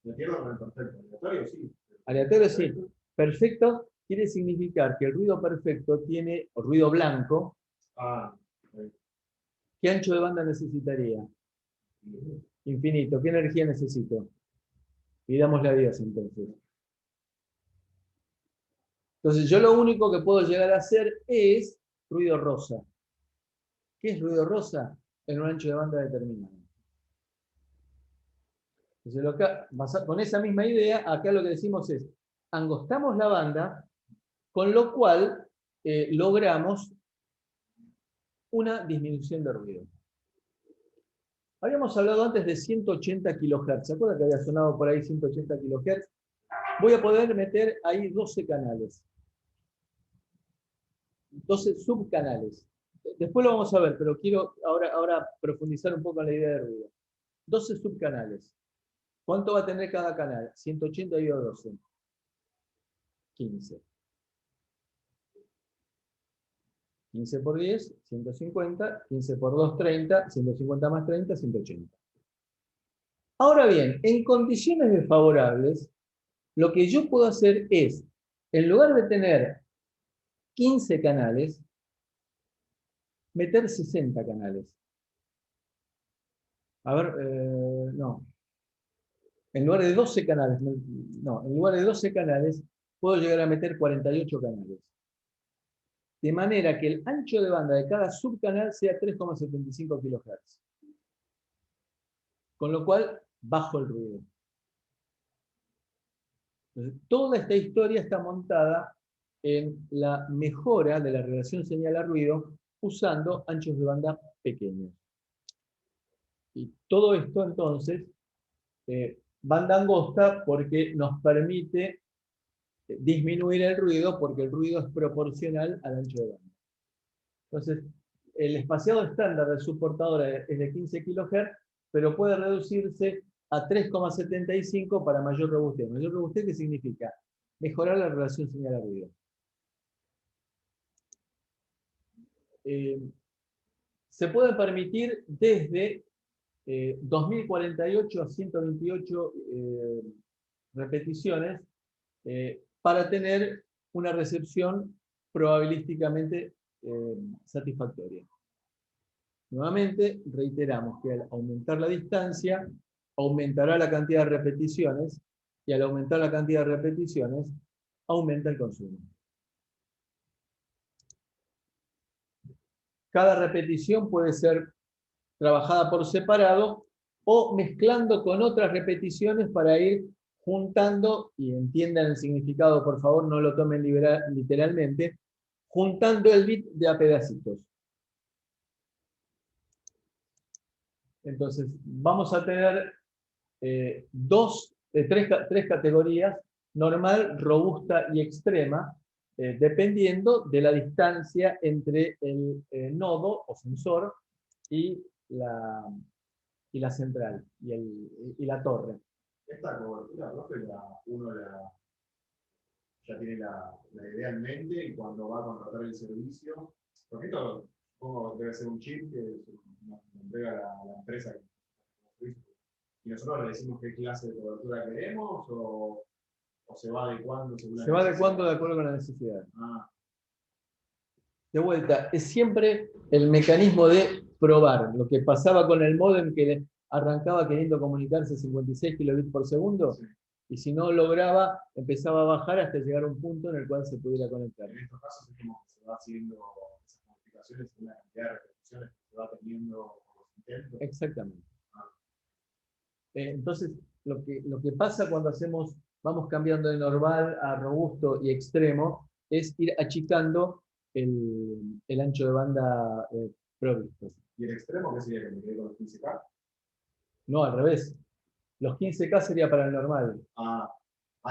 Aleatorio sí. Aleatorio sí. Perfecto quiere significar que el ruido perfecto tiene, o ruido blanco, ¿qué ancho de banda necesitaría? Infinito. ¿Qué energía necesito? Pidámosle a Dios entonces. Entonces yo lo único que puedo llegar a hacer es ruido rosa. ¿Qué es ruido rosa? En un ancho de banda determinado. Entonces, con esa misma idea, acá lo que decimos es, angostamos la banda, con lo cual logramos una disminución de ruido. Habíamos hablado antes de 180 kHz. ¿Se acuerdan que había sonado por ahí 180 kHz? Voy a poder meter ahí 12 canales. 12 subcanales. Después lo vamos a ver, pero quiero ahora profundizar un poco en la idea de ruido. 12 subcanales. ¿Cuánto va a tener cada canal? 180 dividido 12. 15. 15 por 10, 150. 15 por 2, 30. 150 más 30, 180. Ahora bien, en condiciones desfavorables, lo que yo puedo hacer es, en lugar de tener 15 canales, meter 60 canales. A ver, no. En lugar de 12 canales, no, en lugar de 12 canales, puedo llegar a meter 48 canales. De manera que el ancho de banda de cada subcanal sea 3,75 kHz. Con lo cual, bajo el ruido. Entonces, toda esta historia está montada en la mejora de la relación señal a ruido usando anchos de banda pequeños. Y todo esto, entonces, banda angosta porque nos permite disminuir el ruido, porque el ruido es proporcional al ancho de banda. Entonces, el espaciado estándar del subportador es de 15 kHz, pero puede reducirse a 3,75 para mayor robustez. ¿Mayor robustez qué significa? Mejorar la relación señal-ruido. Se puede permitir desde 2048 a 128 repeticiones para tener una recepción probabilísticamente satisfactoria. Nuevamente, reiteramos que al aumentar la distancia, aumentará la cantidad de repeticiones, y al aumentar la cantidad de repeticiones, aumenta el consumo. Cada repetición puede ser trabajada por separado o mezclando con otras repeticiones para ir juntando, y entiendan el significado, por favor, no lo tomen literalmente, juntando el bit de a pedacitos. Entonces, vamos a tener tres categorías: normal, robusta y extrema, dependiendo de la distancia entre el nodo o sensor y la central, y la torre. Esta cobertura, profe, uno ya tiene la idea en mente, y cuando va a contratar el servicio, porque esto supongo que debe ser un chip que nos entrega la empresa que nos servicio. Y nosotros le decimos qué clase de cobertura queremos, o se va adecuando según la Se va necesidad. adecuando de acuerdo con la necesidad. Ah, De vuelta, es siempre el mecanismo de probar. Lo que pasaba con el módem, que arrancaba queriendo comunicarse 56 kilobits por segundo, sí. y si no lograba, empezaba a bajar hasta llegar a un punto en el cual se pudiera conectar. En estos casos es como que se va haciendo esas modificaciones en la cantidad de repeticiones que se va teniendo con los intentos. Exactamente. Entonces, lo que pasa cuando vamos cambiando de normal a robusto y extremo, es ir achicando el ancho de banda provisto. ¿Y el extremo qué sería? ¿Que me quede con los 15K? No, al revés. Los 15K sería para el normal.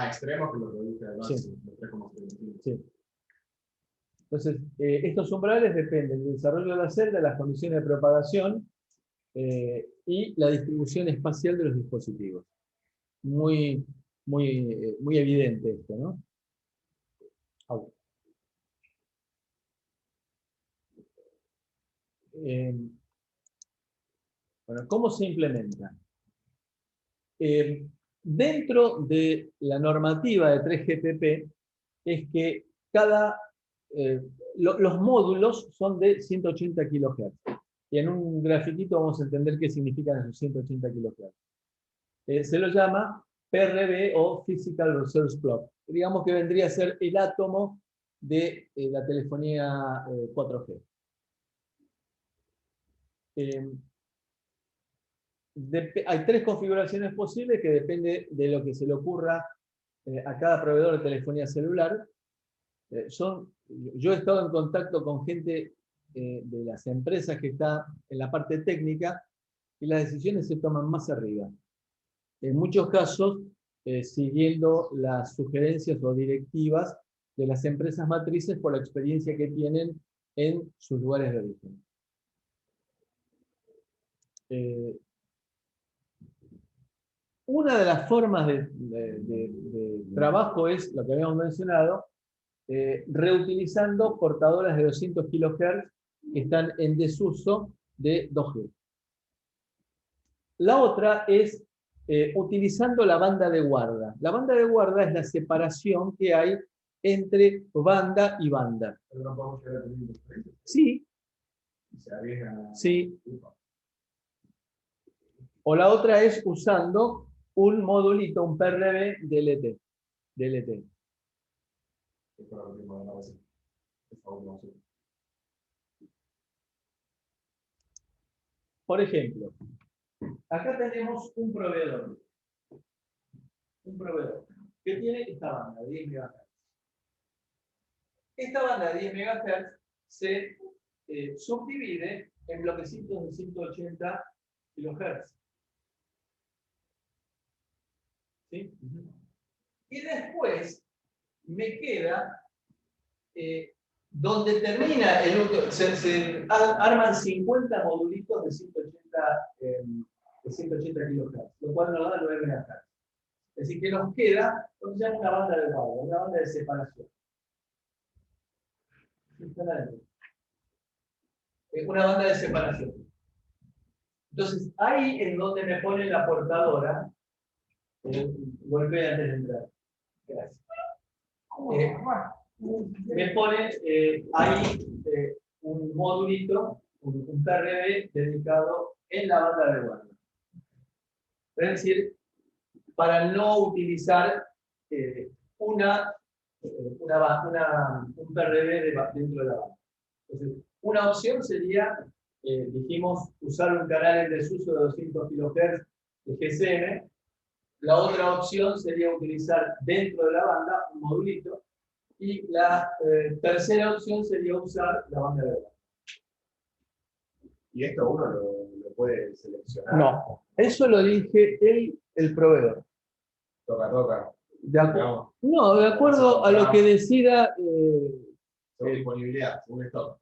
Extremos que lo reduje además, Sí. los 3,75. Sí. Entonces, estos umbrales dependen del desarrollo de la celda, de las condiciones de propagación y la distribución espacial de los dispositivos. Muy evidente esto, ¿no? Bueno, ¿cómo se implementa? Dentro de la normativa de 3GPP es que los módulos son de 180 kHz. Y en un grafiquito vamos a entender qué significan esos 180 kHz. Se lo llama PRB o Physical Resource Block. Digamos que vendría a ser el átomo de la telefonía 4G. Hay tres configuraciones posibles que depende de lo que se le ocurra a cada proveedor de telefonía celular. Yo he estado en contacto con gente de las empresas que está en la parte técnica, y las decisiones se toman más arriba. En muchos casos, siguiendo las sugerencias o directivas de las empresas matrices por la experiencia que tienen en sus lugares de origen. Una de las formas de trabajo es lo que habíamos mencionado, reutilizando portadoras de 200 kHz que están en desuso de 2G. La otra es utilizando la banda de guarda. La banda de guarda es la separación que hay entre banda y banda. ¿Pero no podemos llegar a tener diferencias? Sí, Y se arriesgan. sí. O la otra es usando un modulito, un PRB DLT. DLT. Esto lo tengo de la base. Por favor, no sé. Por ejemplo, acá tenemos un proveedor. Un proveedor que tiene esta banda de 10 MHz. Esta banda de 10 MHz se subdivide en bloquecitos de 180 kHz. ¿sí? Y después me queda donde termina el otro, se arman 50 modulitos de 180 kilohertz, lo cual nos da 9 MHz. Es decir, que nos queda lo que se llama una banda de guardia, una banda de separación. Una banda de separación. Entonces, ahí es donde me pone la portadora. Golpea antes de entrar. Gracias. Me pone ahí un modulito, un PRB dedicado en la banda de guardia. Es decir, para no utilizar un PRB dentro de la banda. Entonces, una opción sería, dijimos, usar un canal en desuso de 200 kHz de GSM. La otra opción sería utilizar dentro de la banda un modulito. Y la tercera opción sería usar la banda de banda. Y esto uno lo puede seleccionar. No, eso lo dije el proveedor. Toca. No, de acuerdo a lo que decida. Según disponibilidad, según stock.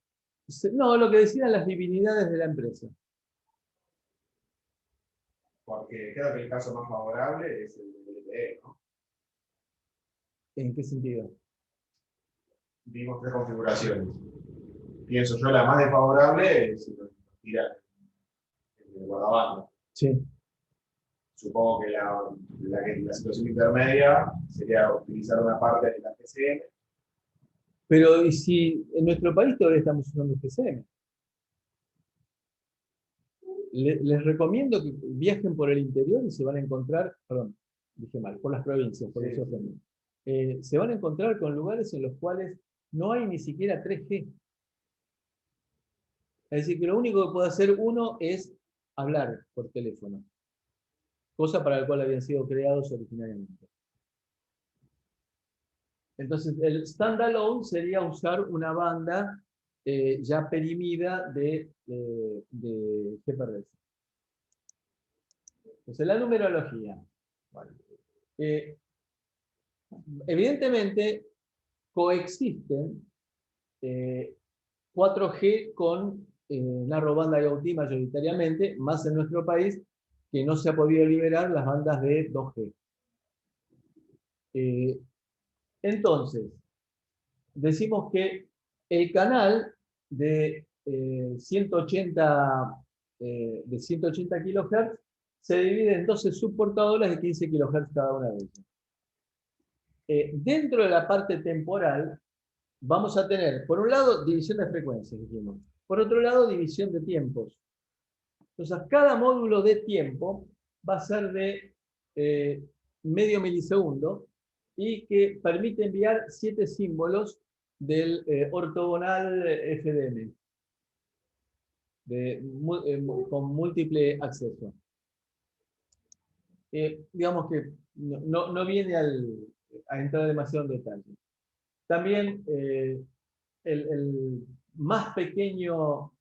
No, lo que decidan las divinidades de la empresa. Porque creo que el caso más favorable es el del LTE, ¿no? ¿En qué sentido? Vimos 3 configuraciones. Pienso yo, la más desfavorable es tirar el guardabanda. Sí. Supongo que la situación intermedia sería utilizar una parte de la GSM. Pero ¿y si en nuestro país todavía estamos usando GSM? Les recomiendo que viajen por el interior y se van a encontrar, perdón, dije mal, por las provincias, por eso ofendí. Se van a encontrar con lugares en los cuales no hay ni siquiera 3G. Es decir, que lo único que puede hacer uno es hablar por teléfono, cosa para la cual habían sido creados originariamente. Entonces, el standalone sería usar una banda ya perimida de GPRS. Entonces, la numerología. Bueno, evidentemente, coexisten 4G con narrowband IoT mayoritariamente, más en nuestro país, que no se ha podido liberar las bandas de 2G. Entonces, decimos que el canal de 180 kHz se divide en 12 subportadoras de 15 kHz cada una de ellas. Dentro de la parte temporal, vamos a tener, por un lado, división de frecuencias, dijimos. Por otro lado, división de tiempos. Entonces, cada módulo de tiempo va a ser de medio milisegundo y que permite enviar 7 símbolos del ortogonal FDM, con múltiple acceso. Digamos que no viene a entrar demasiado en detalle. También el más pequeño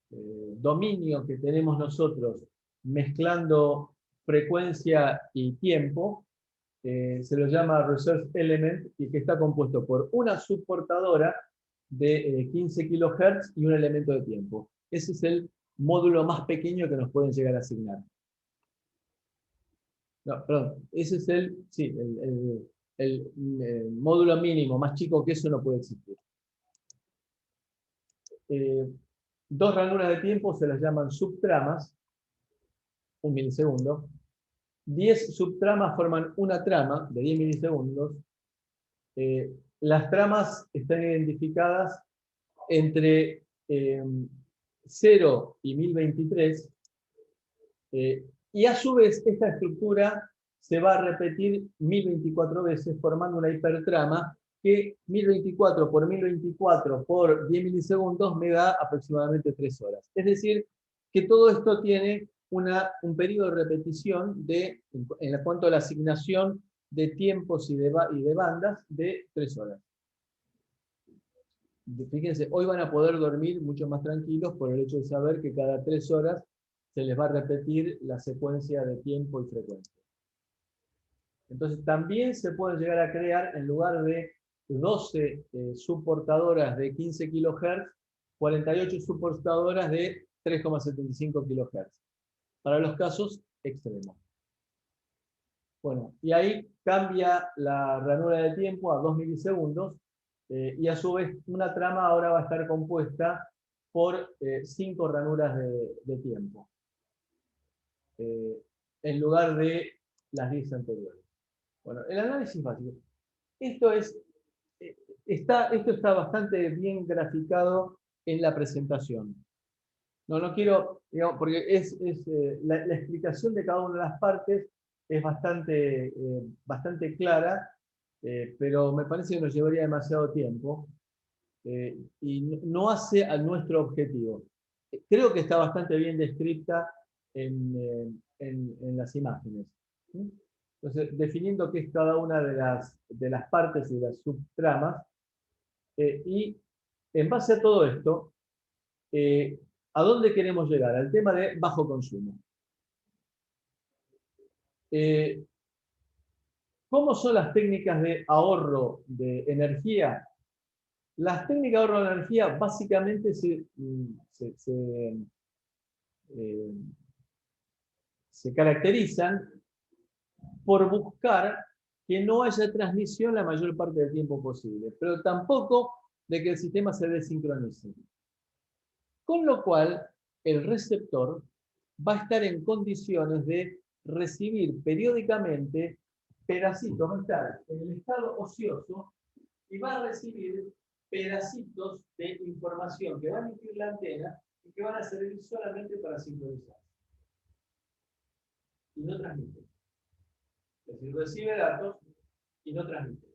dominio que tenemos nosotros mezclando frecuencia y tiempo se lo llama Resource Element y que está compuesto por una subportadora de 15 kHz y un elemento de tiempo. Ese es el módulo más pequeño que nos pueden llegar a asignar. No, perdón, ese es el módulo mínimo, más chico que eso no puede existir. 2 ranuras de tiempo se las llaman subtramas, 1 milisegundo. 10 subtramas forman una trama de 10 milisegundos. Las tramas están identificadas entre 0 y 1023. Y a su vez, esta estructura se va a repetir 1024 veces, formando una hipertrama que 1024 por 1024 por 10 milisegundos me da aproximadamente 3 horas. Es decir, que todo esto tiene un periodo de repetición en cuanto a la asignación de tiempos y de bandas de 3 horas. Fíjense, hoy van a poder dormir mucho más tranquilos por el hecho de saber que cada 3 horas se les va a repetir la secuencia de tiempo y frecuencia. Entonces también se puede llegar a crear, en lugar de 12 subportadoras de 15 kHz, 48 subportadoras de 3,75 kHz, para los casos extremos. Bueno, y ahí cambia la ranura de tiempo a 2 milisegundos, y a su vez una trama ahora va a estar compuesta por 5 ranuras de tiempo, en lugar de las 10 anteriores. Bueno, el análisis básico. Esto está bastante bien graficado en la presentación. No quiero, digamos, porque la explicación de cada una de las partes es bastante clara, pero me parece que nos llevaría demasiado tiempo, y no hace a nuestro objetivo. Creo que está bastante bien descrita en las imágenes. Entonces, definiendo qué es cada una de las partes y las subtramas, y en base a todo esto, ¿a dónde queremos llegar? Al tema de bajo consumo. ¿Cómo son las técnicas de ahorro de energía? Las técnicas de ahorro de energía básicamente se caracterizan por buscar que no haya transmisión la mayor parte del tiempo posible, pero tampoco de que el sistema se desincronice. Con lo cual, el receptor va a estar en condiciones de recibir periódicamente pedacitos, va a estar en el estado ocioso y va a recibir pedacitos de información que van a emitir la antena y que van a servir solamente para sincronizar. Y no transmite. Es decir, recibe datos y no transmite.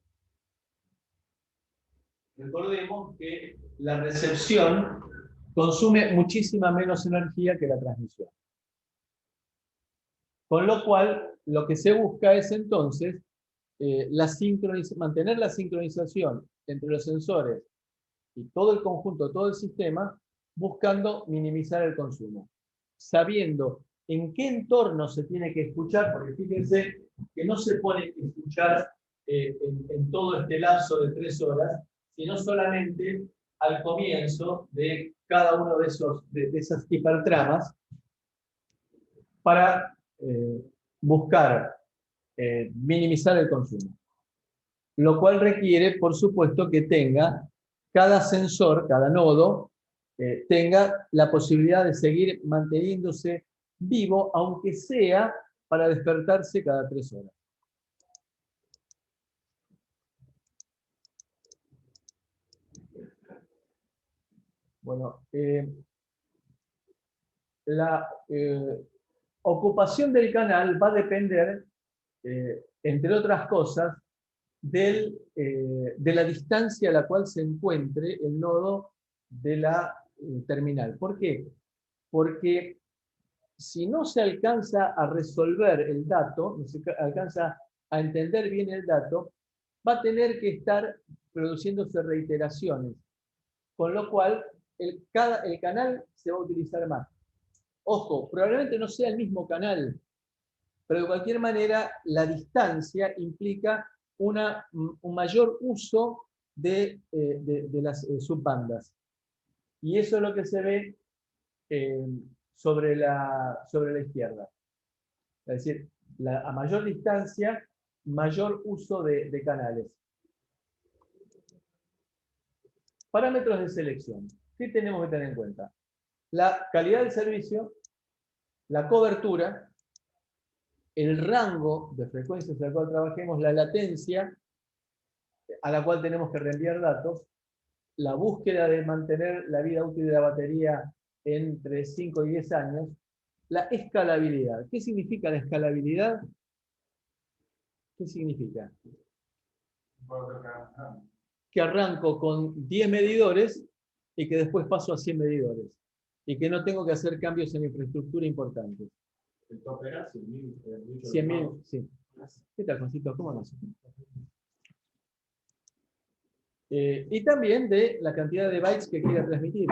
Recordemos que la recepción consume muchísima menos energía que la transmisión. Con lo cual, lo que se busca es entonces mantener la sincronización entre los sensores y todo el conjunto, todo el sistema, buscando minimizar el consumo. Sabiendo en qué entorno se tiene que escuchar, porque fíjense que no se pone a escuchar en todo este lapso de 3 horas, sino solamente al comienzo de cada uno de esas hipertramas, para buscar minimizar el consumo. Lo cual requiere, por supuesto, que tenga cada sensor, cada nodo, tenga la posibilidad de seguir manteniéndose vivo, aunque sea para despertarse cada 3 horas. Bueno, la ocupación del canal va a depender, entre otras cosas, de la distancia a la cual se encuentre el nodo de la terminal. ¿Por qué? Porque si no se alcanza a resolver el dato, no se alcanza a entender bien el dato, va a tener que estar produciéndose reiteraciones, con lo cual el canal se va a utilizar más. Ojo, probablemente no sea el mismo canal, pero de cualquier manera la distancia implica un mayor uso de las subbandas. Y eso es lo que se ve sobre la izquierda. Es decir, a mayor distancia, mayor uso de canales. Parámetros de selección. ¿Qué tenemos que tener en cuenta? La calidad del servicio, la cobertura, el rango de frecuencias al cual trabajemos, la latencia a la cual tenemos que reenviar datos, la búsqueda de mantener la vida útil de la batería entre 5 y 10 años, la escalabilidad. ¿Qué significa la escalabilidad? ¿Qué significa? Que arranco con 10 medidores y que después paso a 100 medidores. Y que no tengo que hacer cambios en infraestructura importantes. El tope era 100.000. 100.000, sí. ¿Qué tal, Juancito? ¿Cómo andas? Y también de la cantidad de bytes que quiera transmitir.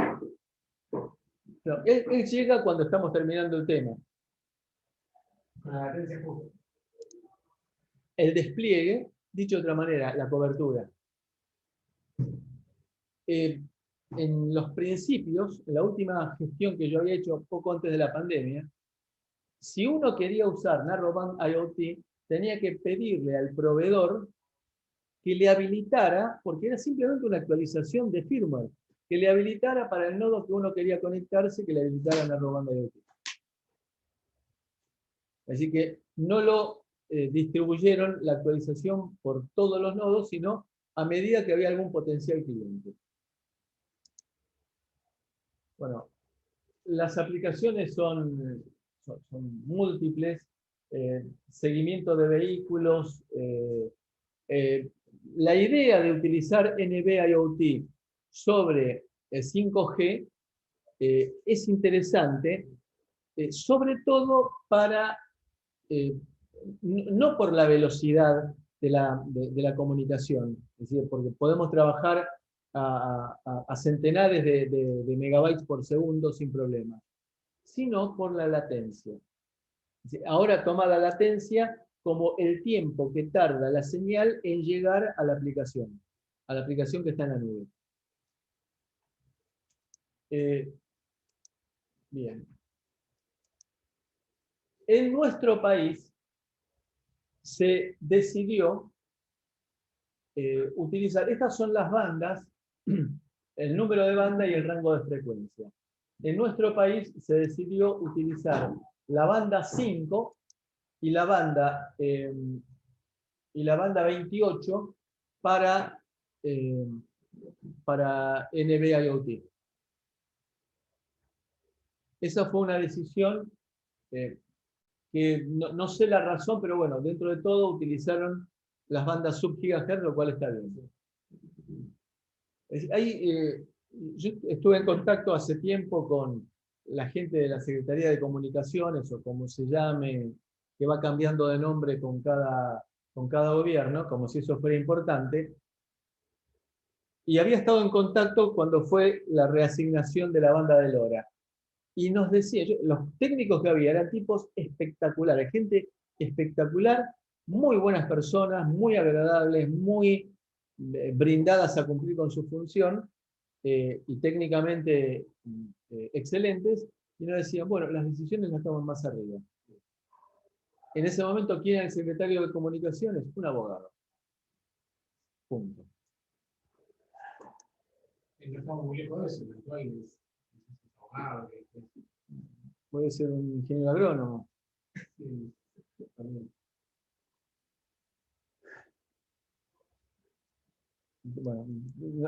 No, él llega cuando estamos terminando el tema. Con la latencia justa. el despliegue, dicho de otra manera, la cobertura. En los principios, en la última gestión que yo había hecho poco antes de la pandemia, si uno quería usar Narrowband IoT, tenía que pedirle al proveedor que le habilitara, porque era simplemente una actualización de firmware, que le habilitara para el nodo que uno quería conectarse, que le habilitara Narrowband IoT. Así que no lo distribuyeron la actualización por todos los nodos, sino a medida que había algún potencial cliente. Bueno, las aplicaciones son múltiples. Seguimiento de vehículos. La idea de utilizar NB-IoT sobre 5G es interesante, sobre todo para, no por la velocidad de la comunicación, es decir, porque podemos trabajar a centenares de megabytes por segundo sin problema, sino por la latencia. Ahora toma la latencia como el tiempo que tarda la señal en llegar a la aplicación que está en la nube. Bien. En nuestro país se decidió utilizar, estas son las bandas, el número de banda y el rango de frecuencia. En nuestro país se decidió utilizar la banda 5 y la banda 28 para NB-IoT. Esa fue una decisión que no sé la razón, pero bueno, dentro de todo utilizaron las bandas sub-gigahertz, lo cual está bien. Yo estuve en contacto hace tiempo con la gente de la Secretaría de Comunicaciones, o como se llame, que va cambiando de nombre con cada gobierno, como si eso fuera importante. Y había estado en contacto cuando fue la reasignación de la banda de LoRa. Y nos decía, los técnicos que había eran tipos espectaculares, gente espectacular, muy buenas personas, muy agradables, muy brindadas a cumplir con su función, y técnicamente excelentes, y nos decían, bueno, las decisiones las toman más arriba. En ese momento, ¿quién era el secretario de Comunicaciones? Un abogado. Punto. No estamos muy lejos de eso, el actual es abogado, Puede ser un ingeniero agrónomo. sí, También. Bueno,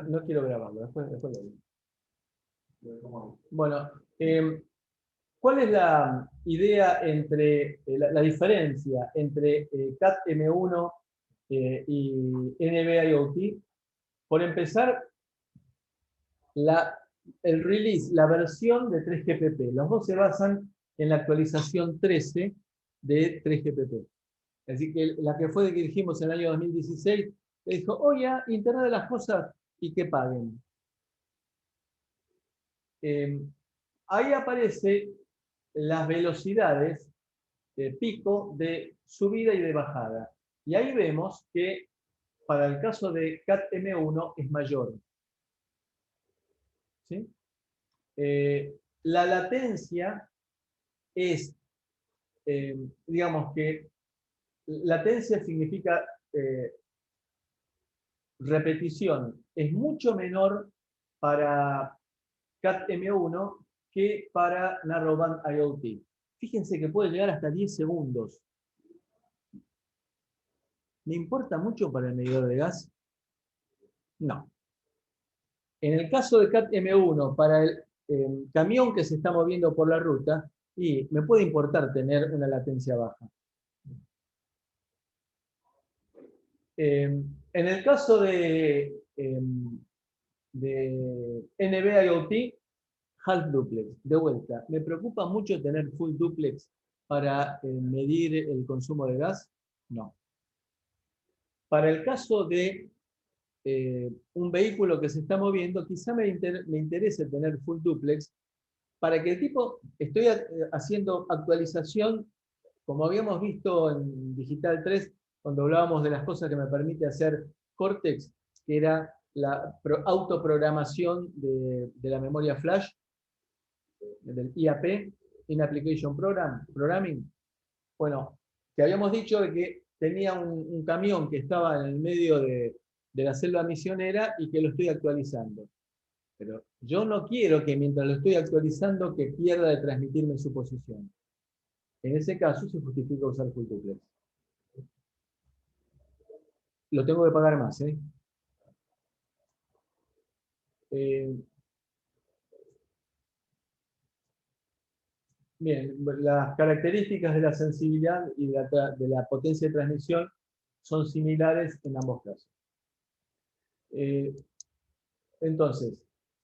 no quiero grabarlo, después lo digo. Bueno, ¿cuál es la idea entre, la diferencia entre Cat-M1 y NB-IoT? Por empezar, el release, la versión de 3GPP. Los dos se basan en la actualización 13 de 3GPP. Así que la que fue de que dijimos en el año 2016, le dijo, oye, Internet de las cosas y que paguen. Ahí aparecen las velocidades pico de subida y de bajada. Y ahí vemos que para el caso de Cat-M1 es mayor. ¿Sí? La latencia es, digamos que latencia significa repetición. Es mucho menor para Cat-M1 que para Narrowband IoT. Fíjense que puede llegar hasta 10 segundos. ¿Me importa mucho para el medidor de gas? No. En el caso de Cat-M1, para el camión que se está moviendo por la ruta, y me puede importar tener una latencia baja. En el caso de NB-IoT, half duplex, de vuelta. ¿Me preocupa mucho tener full duplex para medir el consumo de gas? No. Para el caso de un vehículo que se está moviendo, quizá me interese tener full duplex para que el tipo, estoy haciendo actualización, como habíamos visto en Digital 3, cuando hablábamos de las cosas que me permite hacer Cortex, que era la autoprogramación de la memoria flash, del IAP, In Application Programming. Bueno, que habíamos dicho de que tenía un camión que estaba en el medio de la selva misionera y que lo estoy actualizando. Pero yo no quiero que mientras lo estoy actualizando que pierda de transmitirme su posición. En ese caso se justifica usar Full Duplex. Lo tengo que pagar más, ¿eh? Bien, las características de la sensibilidad y de la potencia de transmisión son similares en ambos casos. Entonces,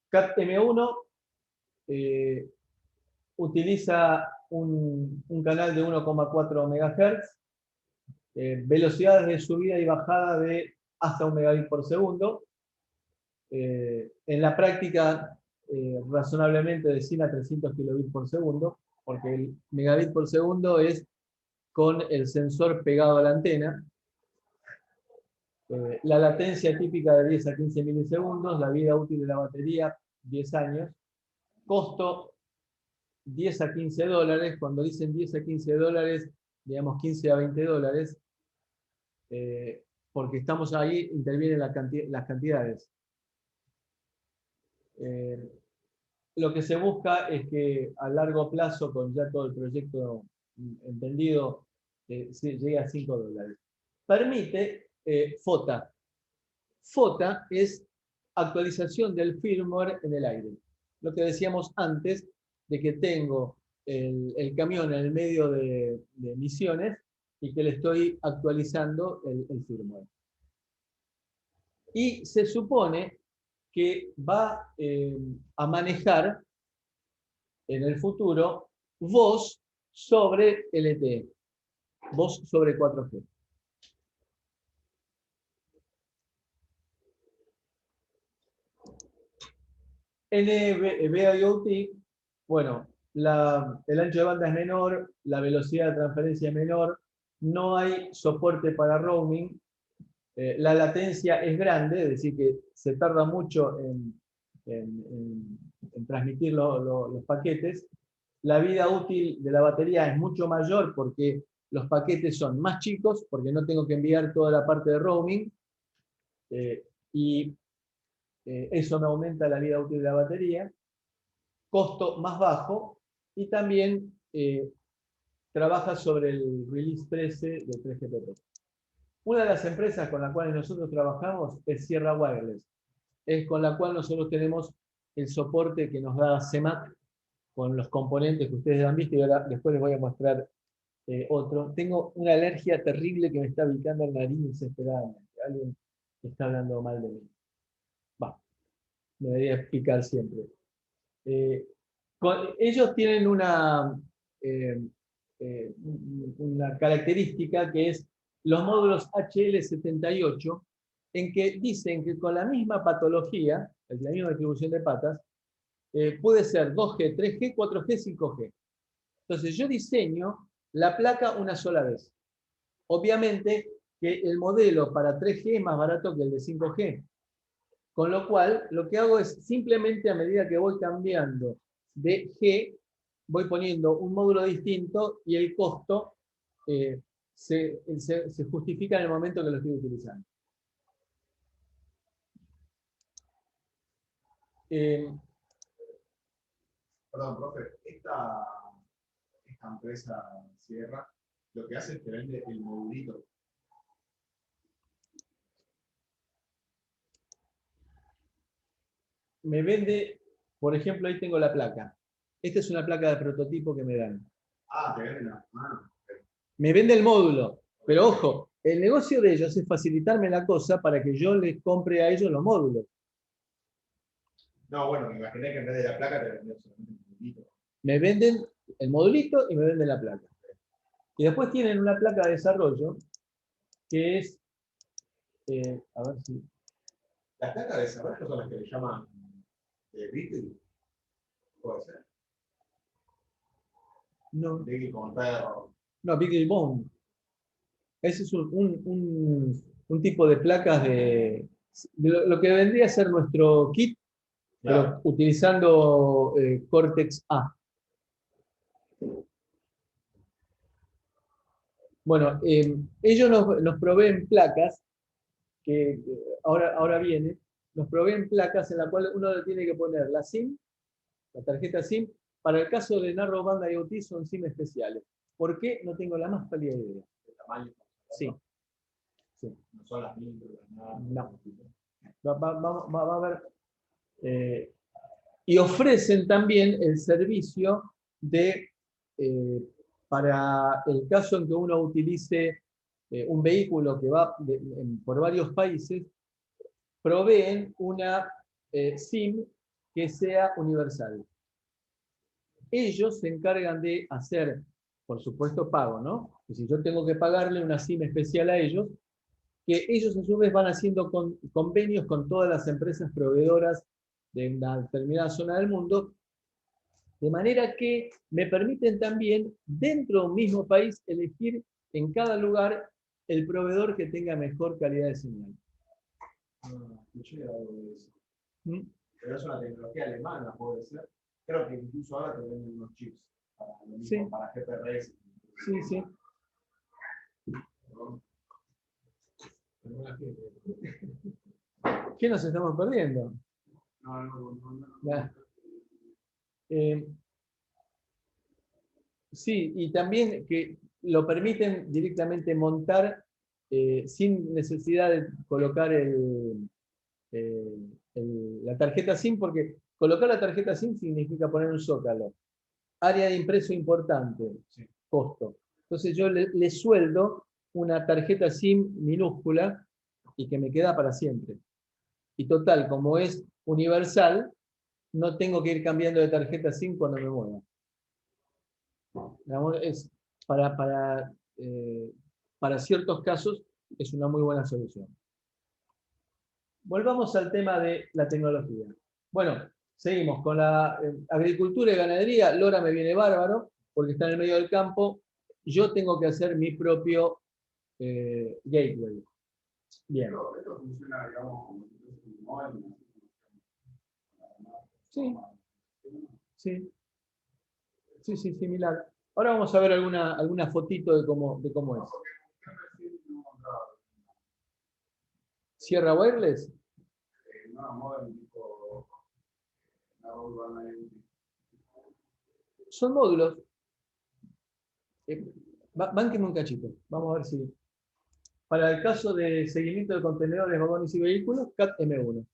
CAT-M1 utiliza un canal de 1,4 MHz, velocidades de subida y bajada de hasta 1 megabit por segundo. En la práctica, razonablemente de 100 a 300 kilobits por segundo, porque el megabit por segundo es con el sensor pegado a la antena. La latencia típica de 10 a 15 milisegundos, la vida útil de la batería 10 años, costo 10 a 15 dólares, cuando dicen 10 a 15 dólares, digamos 15 a 20 dólares, porque estamos ahí, intervienen las cantidades. Lo que se busca es que a largo plazo, con ya todo el proyecto entendido, llegue a 5 dólares. Permite FOTA. FOTA es actualización del firmware en el aire. Lo que decíamos antes, de que tengo el camión en el medio de misiones y que le estoy actualizando el firmware. Y se supone que va a manejar en el futuro voz sobre LTE, voz sobre 4G. NB-IoT, bueno, el ancho de banda es menor, la velocidad de transferencia es menor, no hay soporte para roaming, la latencia es grande, es decir, que se tarda mucho en transmitir los paquetes. La vida útil de la batería es mucho mayor porque los paquetes son más chicos, porque no tengo que enviar toda la parte de roaming, y eso me aumenta la vida útil de la batería. Costo más bajo, y también trabaja sobre el release 13 de 3GPP. Una de las empresas con las cuales nosotros trabajamos es Sierra Wireless, es con la cual nosotros tenemos el soporte que nos da CEMAC con los componentes que ustedes han visto, y ahora después les voy a mostrar otro. Tengo una alergia terrible que me está picando el nariz desesperadamente. Alguien está hablando mal de mí. Va, me debería picar siempre. Ellos tienen una característica que es los módulos HL78, en que dicen que con la misma patología, la misma distribución de patas, puede ser 2G, 3G, 4G, 5G. Entonces yo diseño la placa una sola vez. Obviamente que el modelo para 3G es más barato que el de 5G. Con lo cual, lo que hago es simplemente a medida que voy cambiando de G, voy poniendo un módulo distinto y el costo se justifica en el momento que lo estoy utilizando. Perdón, profe, esta empresa Sierra lo que hace es que vende el modulito. Me vende, por ejemplo, ahí tengo la placa. Esta es una placa de prototipo que me dan. Ah, te venden la mano. Me vende el módulo, pero ojo, el negocio de ellos es facilitarme la cosa para que yo les compre a ellos los módulos. No, bueno, me imaginé que en vez de la placa te vendían solamente el modulito. Me venden el modulito y me venden la placa. Y después tienen una placa de desarrollo que es, a ver si... Las placas de desarrollo son las que le llaman Beatle. Puede ser. No, Beatle con perro. no, BeagleBone. Ese es un tipo de placas de lo que vendría a ser nuestro kit, pero utilizando Cortex A. Bueno, ellos nos proveen placas, que ahora viene, nos proveen placas en las cuales uno le tiene que poner la SIM, la tarjeta SIM. Para el caso de Narrowband IoT son SIM especiales. ¿Por qué? No tengo la más pálida idea. ¿De tamaño? Sí. Sí. No son las mismas, nada. No. Va a haber. Y ofrecen también el servicio de, para el caso en que uno utilice un vehículo que va por varios países, proveen una SIM que sea universal. Ellos se encargan de hacer, por supuesto, pago, ¿no? Y si yo tengo que pagarle una SIM especial a ellos, que ellos a su vez van haciendo convenios con todas las empresas proveedoras de una determinada zona del mundo, de manera que me permiten también, dentro de un mismo país, elegir en cada lugar el proveedor que tenga mejor calidad de señal. Escuché algo de eso. ¿Mm? Pero es una tecnología alemana, puede ser. Creo que incluso ahora te venden unos chips para lo mismo, Sí. para GPRS. Sí, sí. ¿Qué nos estamos perdiendo? Ya. Sí, y también que lo permiten directamente montar sin necesidad de colocar la tarjeta SIM, porque colocar la tarjeta SIM significa poner un zócalo. Área de impreso importante, costo. Entonces yo le sueldo una tarjeta SIM minúscula y que me queda para siempre. Y total, como es universal, no tengo que ir cambiando de tarjeta SIM cuando me mueva. Es para ciertos casos es una muy buena solución. Volvamos al tema de la tecnología. Bueno, seguimos con la agricultura y ganadería. LoRa me viene bárbaro porque está en el medio del campo. Yo tengo que hacer mi propio gateway. Bien. Esto funciona, digamos, como un módem. Sí. Sí. Sí, sí, similar. Ahora vamos a ver alguna fotito de cómo es. ¿Sierra Wireless? No, módem tipo Narrowband IoT. Son módulos. Bánquenme un cachito. Vamos a ver si. Para el caso de seguimiento de contenedores, vagones y vehículos, CAT M1.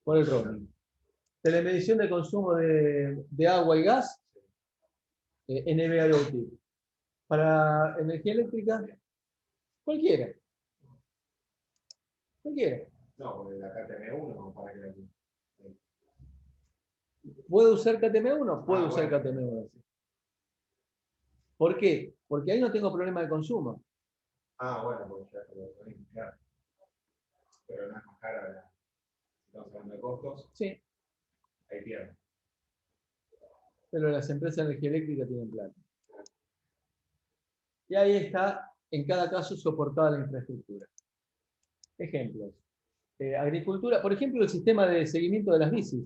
Por el roaming. Telemedición de consumo de agua y gas, NB IoT. Para energía eléctrica, cualquiera. Cualquiera. No, porque la KTM1, ¿para qué la quiero? ¿Puedo usar KTM1? Puedo usar bueno. KTM1. Sí. ¿Por qué? Porque ahí no tengo problema de consumo. Ah, bueno, porque ya te lo ponen, claro. Pero no es más cara, ¿verdad? Estamos hablando de costos, Sí, ahí pierden. pero las empresas de energía eléctrica tienen plata. Y ahí está, en cada caso, soportada la infraestructura. Ejemplos. Agricultura, por ejemplo, el sistema de seguimiento de las bicis.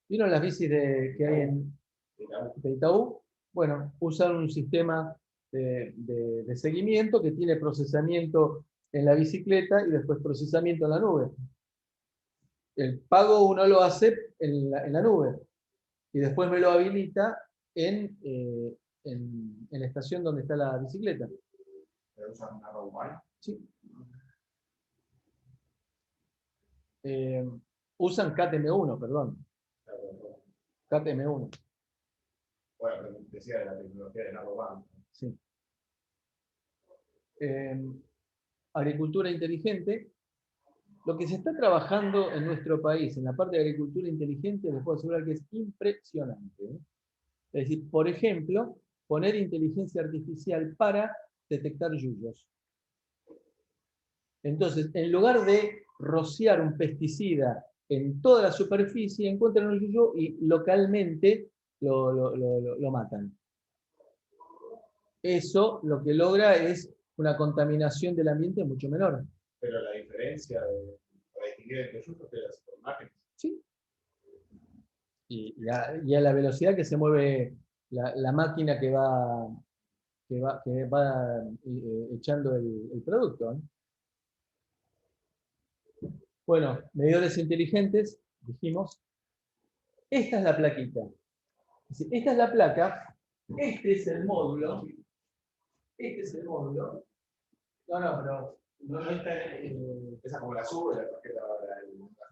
¿Vieron las bicis que hay de Itaú? Bueno, usan un sistema de seguimiento que tiene procesamiento en la bicicleta y después procesamiento en la nube. El pago uno lo hace en la nube y después me lo habilita en la estación donde está la bicicleta. ¿Pero usan una Narrowband? Sí. Usan KTM1, perdón. KTM1. Bueno, pero decía de la tecnología de Narrowband. Sí. Agricultura inteligente. Lo que se está trabajando en nuestro país en la parte de agricultura inteligente, les puedo asegurar que es impresionante. Es decir, por ejemplo, poner inteligencia artificial para detectar yuyos. Entonces, en lugar de rociar un pesticida en toda la superficie, encuentran un yuyo y localmente lo matan. Eso lo que logra es una contaminación del ambiente mucho menor. Pero la diferencia para distinguir entre ellos es las imágenes. ¿Sí? Y a la velocidad que se mueve la máquina que va echando el producto, ¿no? Bueno, medidores inteligentes, dijimos. Esta es la plaquita. Es decir, esta es la placa, este es el módulo, este es el módulo. No, pero no está Esa como la sube, la tarjeta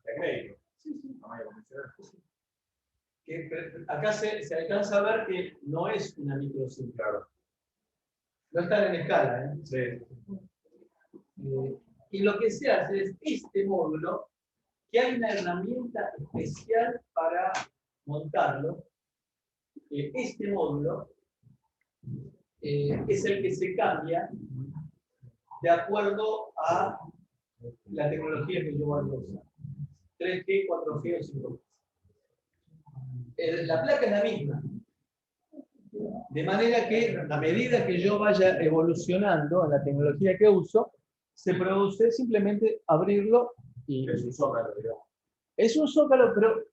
de crédito. Sí, sí. No hay que convencer. Acá se alcanza a ver que no es una microSIM. Claro. No están en escala, ¿eh? Sí. Y lo que se hace es este módulo, que hay una herramienta especial para montarlo. Este módulo es el que se cambia de acuerdo a la tecnología que yo voy a usar. 3G, 4G o 5G. La placa es la misma. De manera que a medida que yo vaya evolucionando en la tecnología que uso, se produce simplemente abrirlo y... Es un zócalo, digamos. Es un zócalo, pero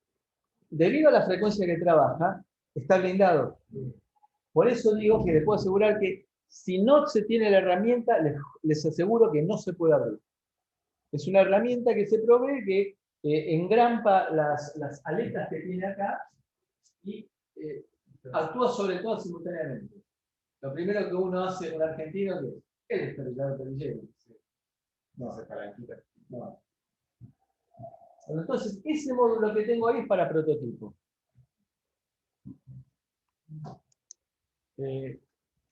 debido a la frecuencia que trabaja, está blindado. Por eso digo que les puedo asegurar que si no se tiene la herramienta, les aseguro que no se puede abrir. Es una herramienta que se provee que engrampa las aletas que tiene acá y actúa sobre todo simultáneamente. Lo primero que uno hace en un argentino es el desperdigador perillero. No, se palanquita. No. Entonces, ese módulo que tengo ahí es para prototipo.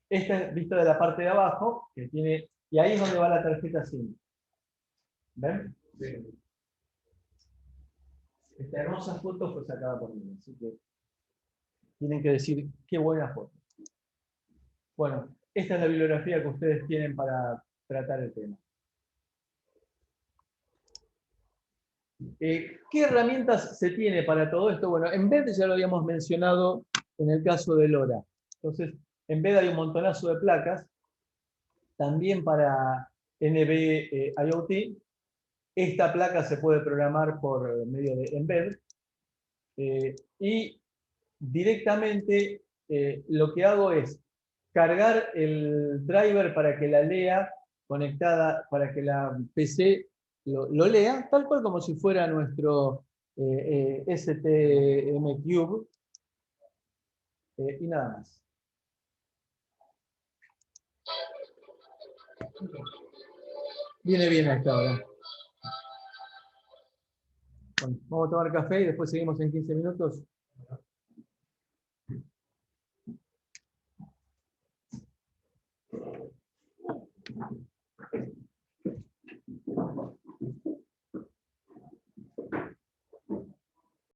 Esta es vista de la parte de abajo, que tiene, y ahí es donde va la tarjeta SIM. ¿Ven? Sí. Esta hermosa foto fue sacada por mí, así que tienen que decir qué buena foto. Bueno, esta es la bibliografía que ustedes tienen para tratar el tema. ¿Qué herramientas se tiene para todo esto? Bueno, en Embed ya lo habíamos mencionado en el caso de LoRa. Entonces, en Embed hay un montonazo de placas, también para NB IoT. Esta placa se puede programar por medio de Embed. Y directamente lo que hago es cargar el driver para que la lea conectada, para que la PC lo lea, tal cual como si fuera nuestro STM Cube, y nada más. Viene bien a esta hora. Bueno, vamos a tomar café y después seguimos en 15 minutos.